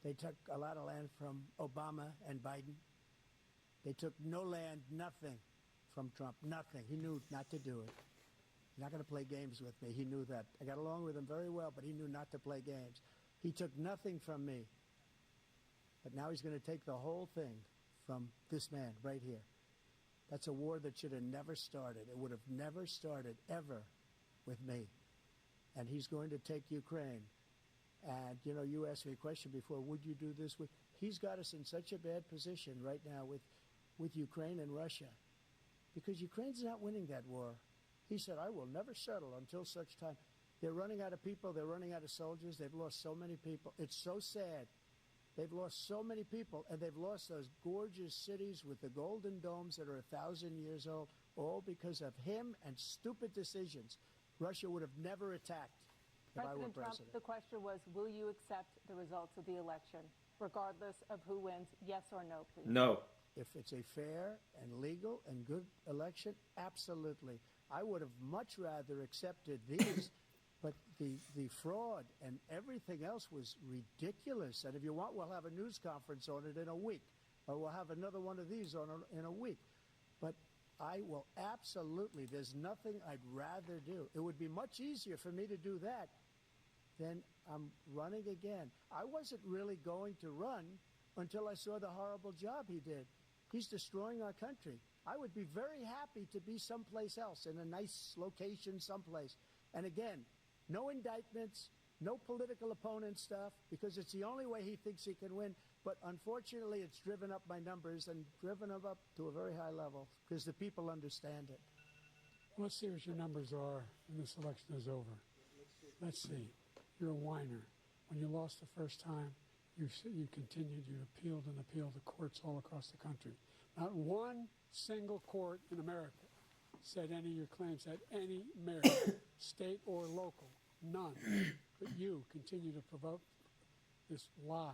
They took a lot of land from Obama and Biden. They took no land, nothing from Trump, nothing. He knew not to do it. He's not going to play games with me. He knew that. I got along with him very well, but he knew not to play games. He took nothing from me. But now he's going to take the whole thing from this man right here. That's a war that should have never started. It would have never started ever with me. And he's going to take Ukraine. And, you asked me a question before, would you do this? He's got us in such a bad position right now with Ukraine and Russia. Because Ukraine's not winning that war. He said, I will never settle until such time. They're running out of people. They're running out of soldiers. They've lost so many people. It's so sad. They've lost so many people, and they've lost those gorgeous cities with the golden domes that are 1,000 years old, all because of him and stupid decisions. Russia would have never attacked if I were President Trump, president. the question was, will you accept the results of the election, regardless of who wins? Yes or no, please? No. If it's a fair and legal and good election, absolutely. I would have much rather accepted these, but the fraud and everything else was ridiculous. And if you want, we'll have a news conference on it in a week, or we'll have another one of these in a week. But I will absolutely, there's nothing I'd rather do. It would be much easier for me to do that than I'm running again. I wasn't really going to run until I saw the horrible job he did. He's destroying our country. I would be very happy to be someplace else, in a nice location someplace. And again, no indictments, no political opponent stuff, because it's the only way he thinks he can win. But unfortunately, it's driven up my numbers and driven them up to a very high level because the people understand it. Let's see what your numbers are when this election is over. Let's see. You're a whiner. When you lost the first time, you continued, you appealed and appealed to courts all across the country. Not one single court in America said any of your claims had any merit, state or local, none. But you continue to provoke this lie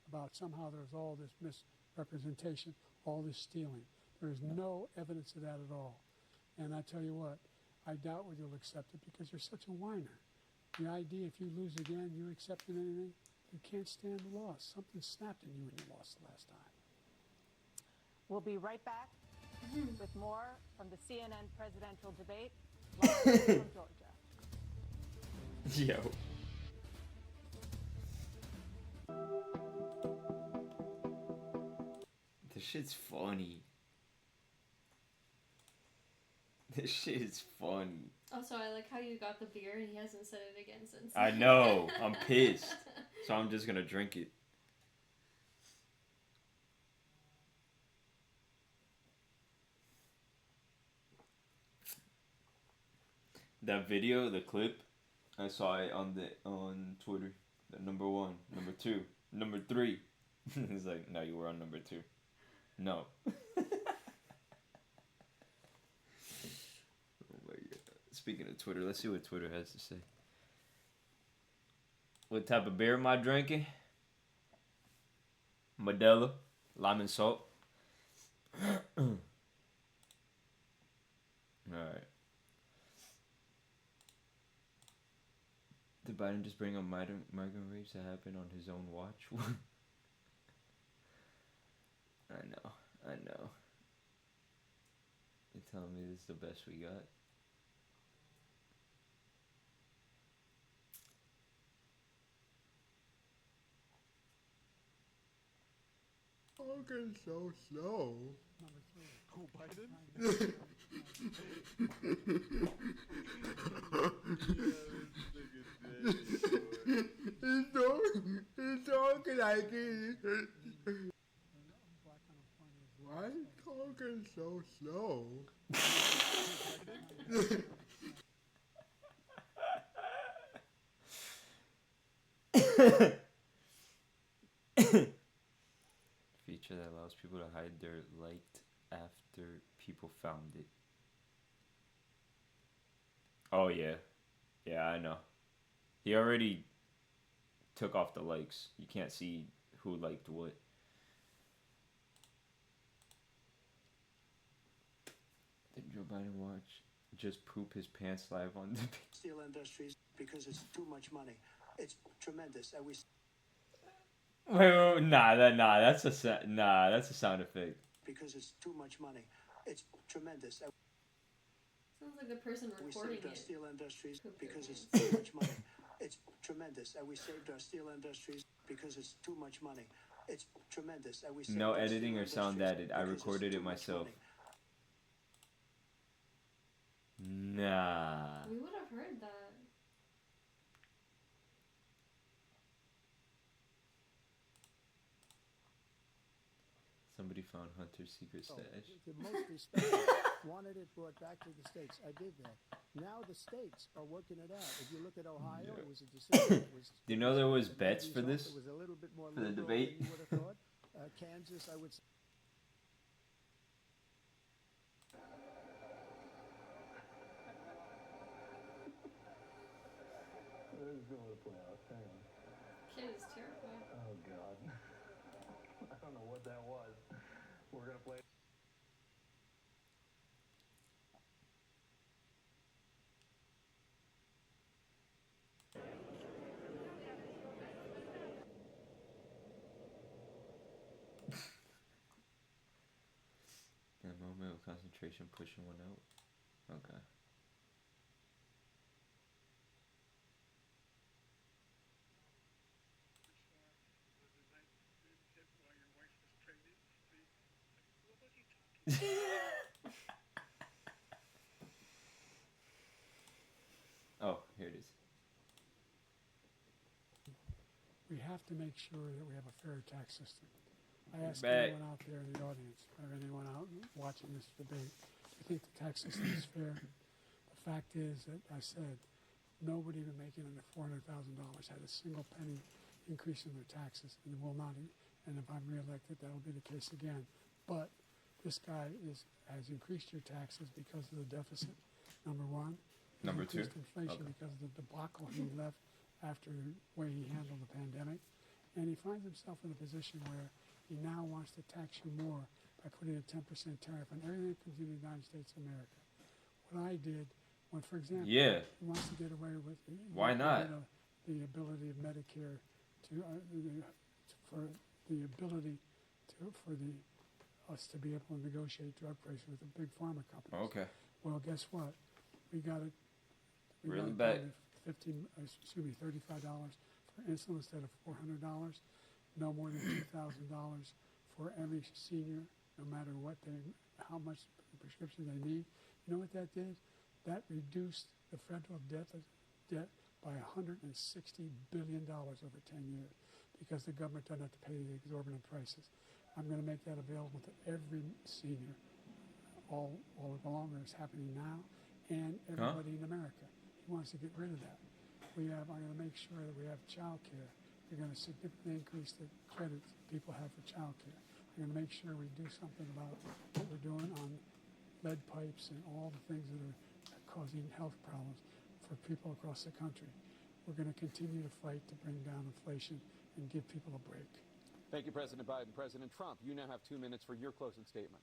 about somehow there's all this misrepresentation, all this stealing. There is no evidence of that at all. And I tell you what, I doubt whether you'll accept it because you're such a whiner. The idea if you lose again, you accepting anything, you can't stand the loss. Something snapped in you when you lost the last time. We'll be right back with more from the CNN presidential debate live from Georgia. Yo. This shit's funny. This shit is funny. Also, I like how you got the beer and he hasn't said it again since. I know. I'm pissed. So I'm just gonna drink it. That video, the clip, I saw it on Twitter. The number 1, number 2, number 3. It's like, no, you were on number 2. No. Oh my god. Speaking of Twitter, let's see what Twitter has to say. What type of beer am I drinking? Modelo, lime and salt. Alright. Did Biden just bring up migrant rapes that happened on his own watch? I know. You're telling me this is the best we got? Talking so slow. Number 3. Oh, Biden? He's talking like he. Why is he talking so slow? Feature that allows people to hide their liked after people found it. Oh yeah. Yeah, I know. He already took off the likes. You can't see who liked what. Did Joe Biden watch just poop his pants live on the Steel industries because it's too much money. It's tremendous. And we wait, that's a sound effect. because it's too much money. It's tremendous. And Sounds like the person we recording saved our it. steel industries Poop their because it's pants. too much money. It's tremendous. And we saved our steel industries because it's too much money. It's tremendous. And we saved No our steel editing or sound industries added. I because it's recorded too it much myself. money. Nah. We would have heard that. Somebody found Hunter's secret Oh, stash. the most respected wanted it brought back to the States. I did that. Now the states are working it out. If you look at Ohio, it was a decision. It was, Do you know there was the bets ladies for off. this? It was a little bit more For the liberal debate? than you would have thought. Kansas, I would say. This is going to play out. Hang on. Kid is terrified. Oh, God. I don't know what that was. We're going to play. That moment of concentration pushing one out. Okay. we have to make sure that we have a fair tax system. I asked Back. anyone out there in the audience, or anyone out watching this debate, do you think the tax system is fair? The fact is that I said nobody even making under $400,000 had a single penny increase in their taxes, and will not. And if I'm reelected, that'll be the case again. But this guy has increased your taxes because of the deficit. Number one. He's Number two? increased inflation Okay. because of the debacle he left after the way he handled the pandemic. And he finds himself in a position where he now wants to tax you more by putting a 10% tariff on everything that comes into the United States of America. What I did, when, for example, Yeah. he wants to get away with Why not? The ability of Medicare for the ability for us to be able to negotiate drug prices with the big pharma companies. Okay. Well, guess what? We got it. Really got bad. $35 for insulin instead of $400. No more than $2,000 for every senior, no matter how much prescription they need. You know what that did? That reduced the federal debt by $160 billion over 10 years because the government doesn't have to pay the exorbitant prices. I'm going to make that available to every senior all along. It's happening now, and everybody in America. He wants to get rid of that. I'm going to make sure that we have child care. We're going to significantly increase the credits people have for child care. I'm going to make sure we do something about what we're doing on lead pipes and all the things that are causing health problems for people across the country. We're going to continue to fight to bring down inflation and give people a break. Thank you, President Biden. President Trump, you now have 2 minutes for your closing statement.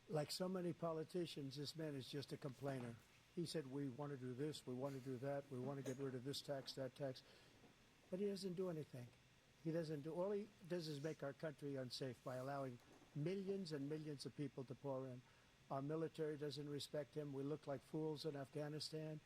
Like so many politicians, this man is just a complainer. He said, we want to do this, we want to do that, we want to get rid of this tax, that tax. But he doesn't do anything. All he does is make our country unsafe by allowing millions and millions of people to pour in. Our military doesn't respect him. We look like fools in Afghanistan.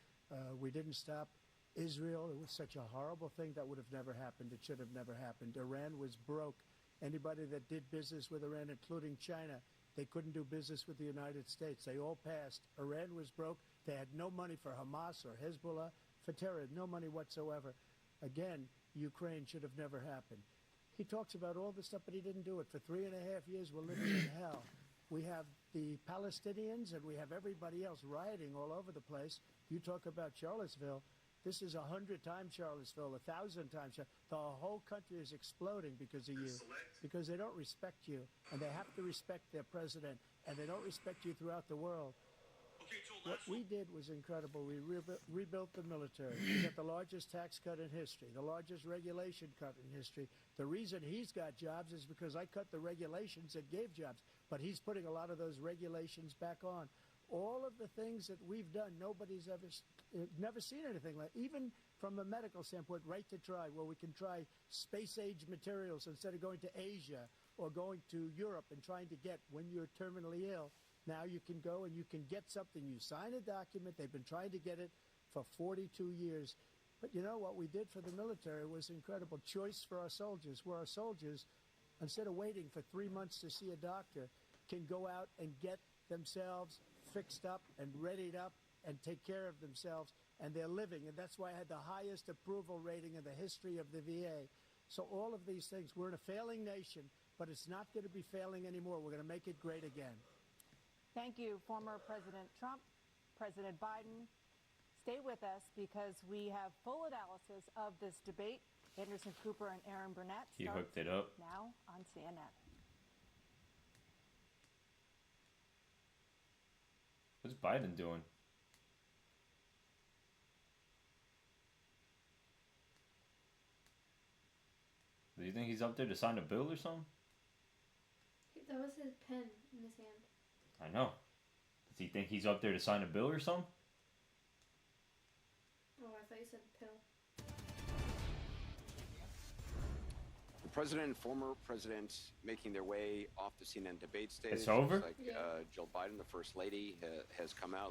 We didn't stop Israel. It was such a horrible thing that would have never happened. It should have never happened. Iran was broke. Anybody that did business with Iran, including China, they couldn't do business with the United States. They all passed. Iran was broke. They had no money for Hamas or Hezbollah, for terror, no money whatsoever. Again, Ukraine should have never happened. He talks about all this stuff, but he didn't do it. For 3.5 years, we're living in hell. We have the Palestinians and we have everybody else rioting all over the place. You talk about Charlottesville. This is 100 times Charlottesville, 1,000 times. The whole country is exploding because of you, because they don't respect you, and they have to respect their president, and they don't respect you throughout the world. What we did was incredible. We rebuilt the military. We got the largest tax cut in history, the largest regulation cut in history. The reason he's got jobs is because I cut the regulations that gave jobs, but he's putting a lot of those regulations back on. All of the things that we've done, nobody's never seen anything like. Even from a medical standpoint, right to try, where we can try space-age materials instead of going to Asia or going to Europe and trying to get when you're terminally ill. Now you can go and you can get something. You sign a document. They've been trying to get it for 42 years. But you know what we did for the military was incredible. Choice for our soldiers, where our soldiers, instead of waiting for 3 months to see a doctor, can go out and get themselves fixed up and readied up and take care of themselves, and they're living. And that's why I had the highest approval rating in the history of the VA. So all of these things, we're in a failing nation, but it's not going to be failing anymore. We're going to make it great again. Thank you, former President Trump, President Biden. Stay with us because we have full analysis of this debate. Anderson Cooper and Aaron Burnett He starts hooked it up. now on CNN. What's Biden doing? Do you think he's up there to sign a bill or something? That was his pen in his hand. I know. Does he think he's up there to sign a bill or something? Oh, I thought you said pill. The president and former president making their way off the CNN debate stage. It's over? Like Jill Biden, the first lady, has come out.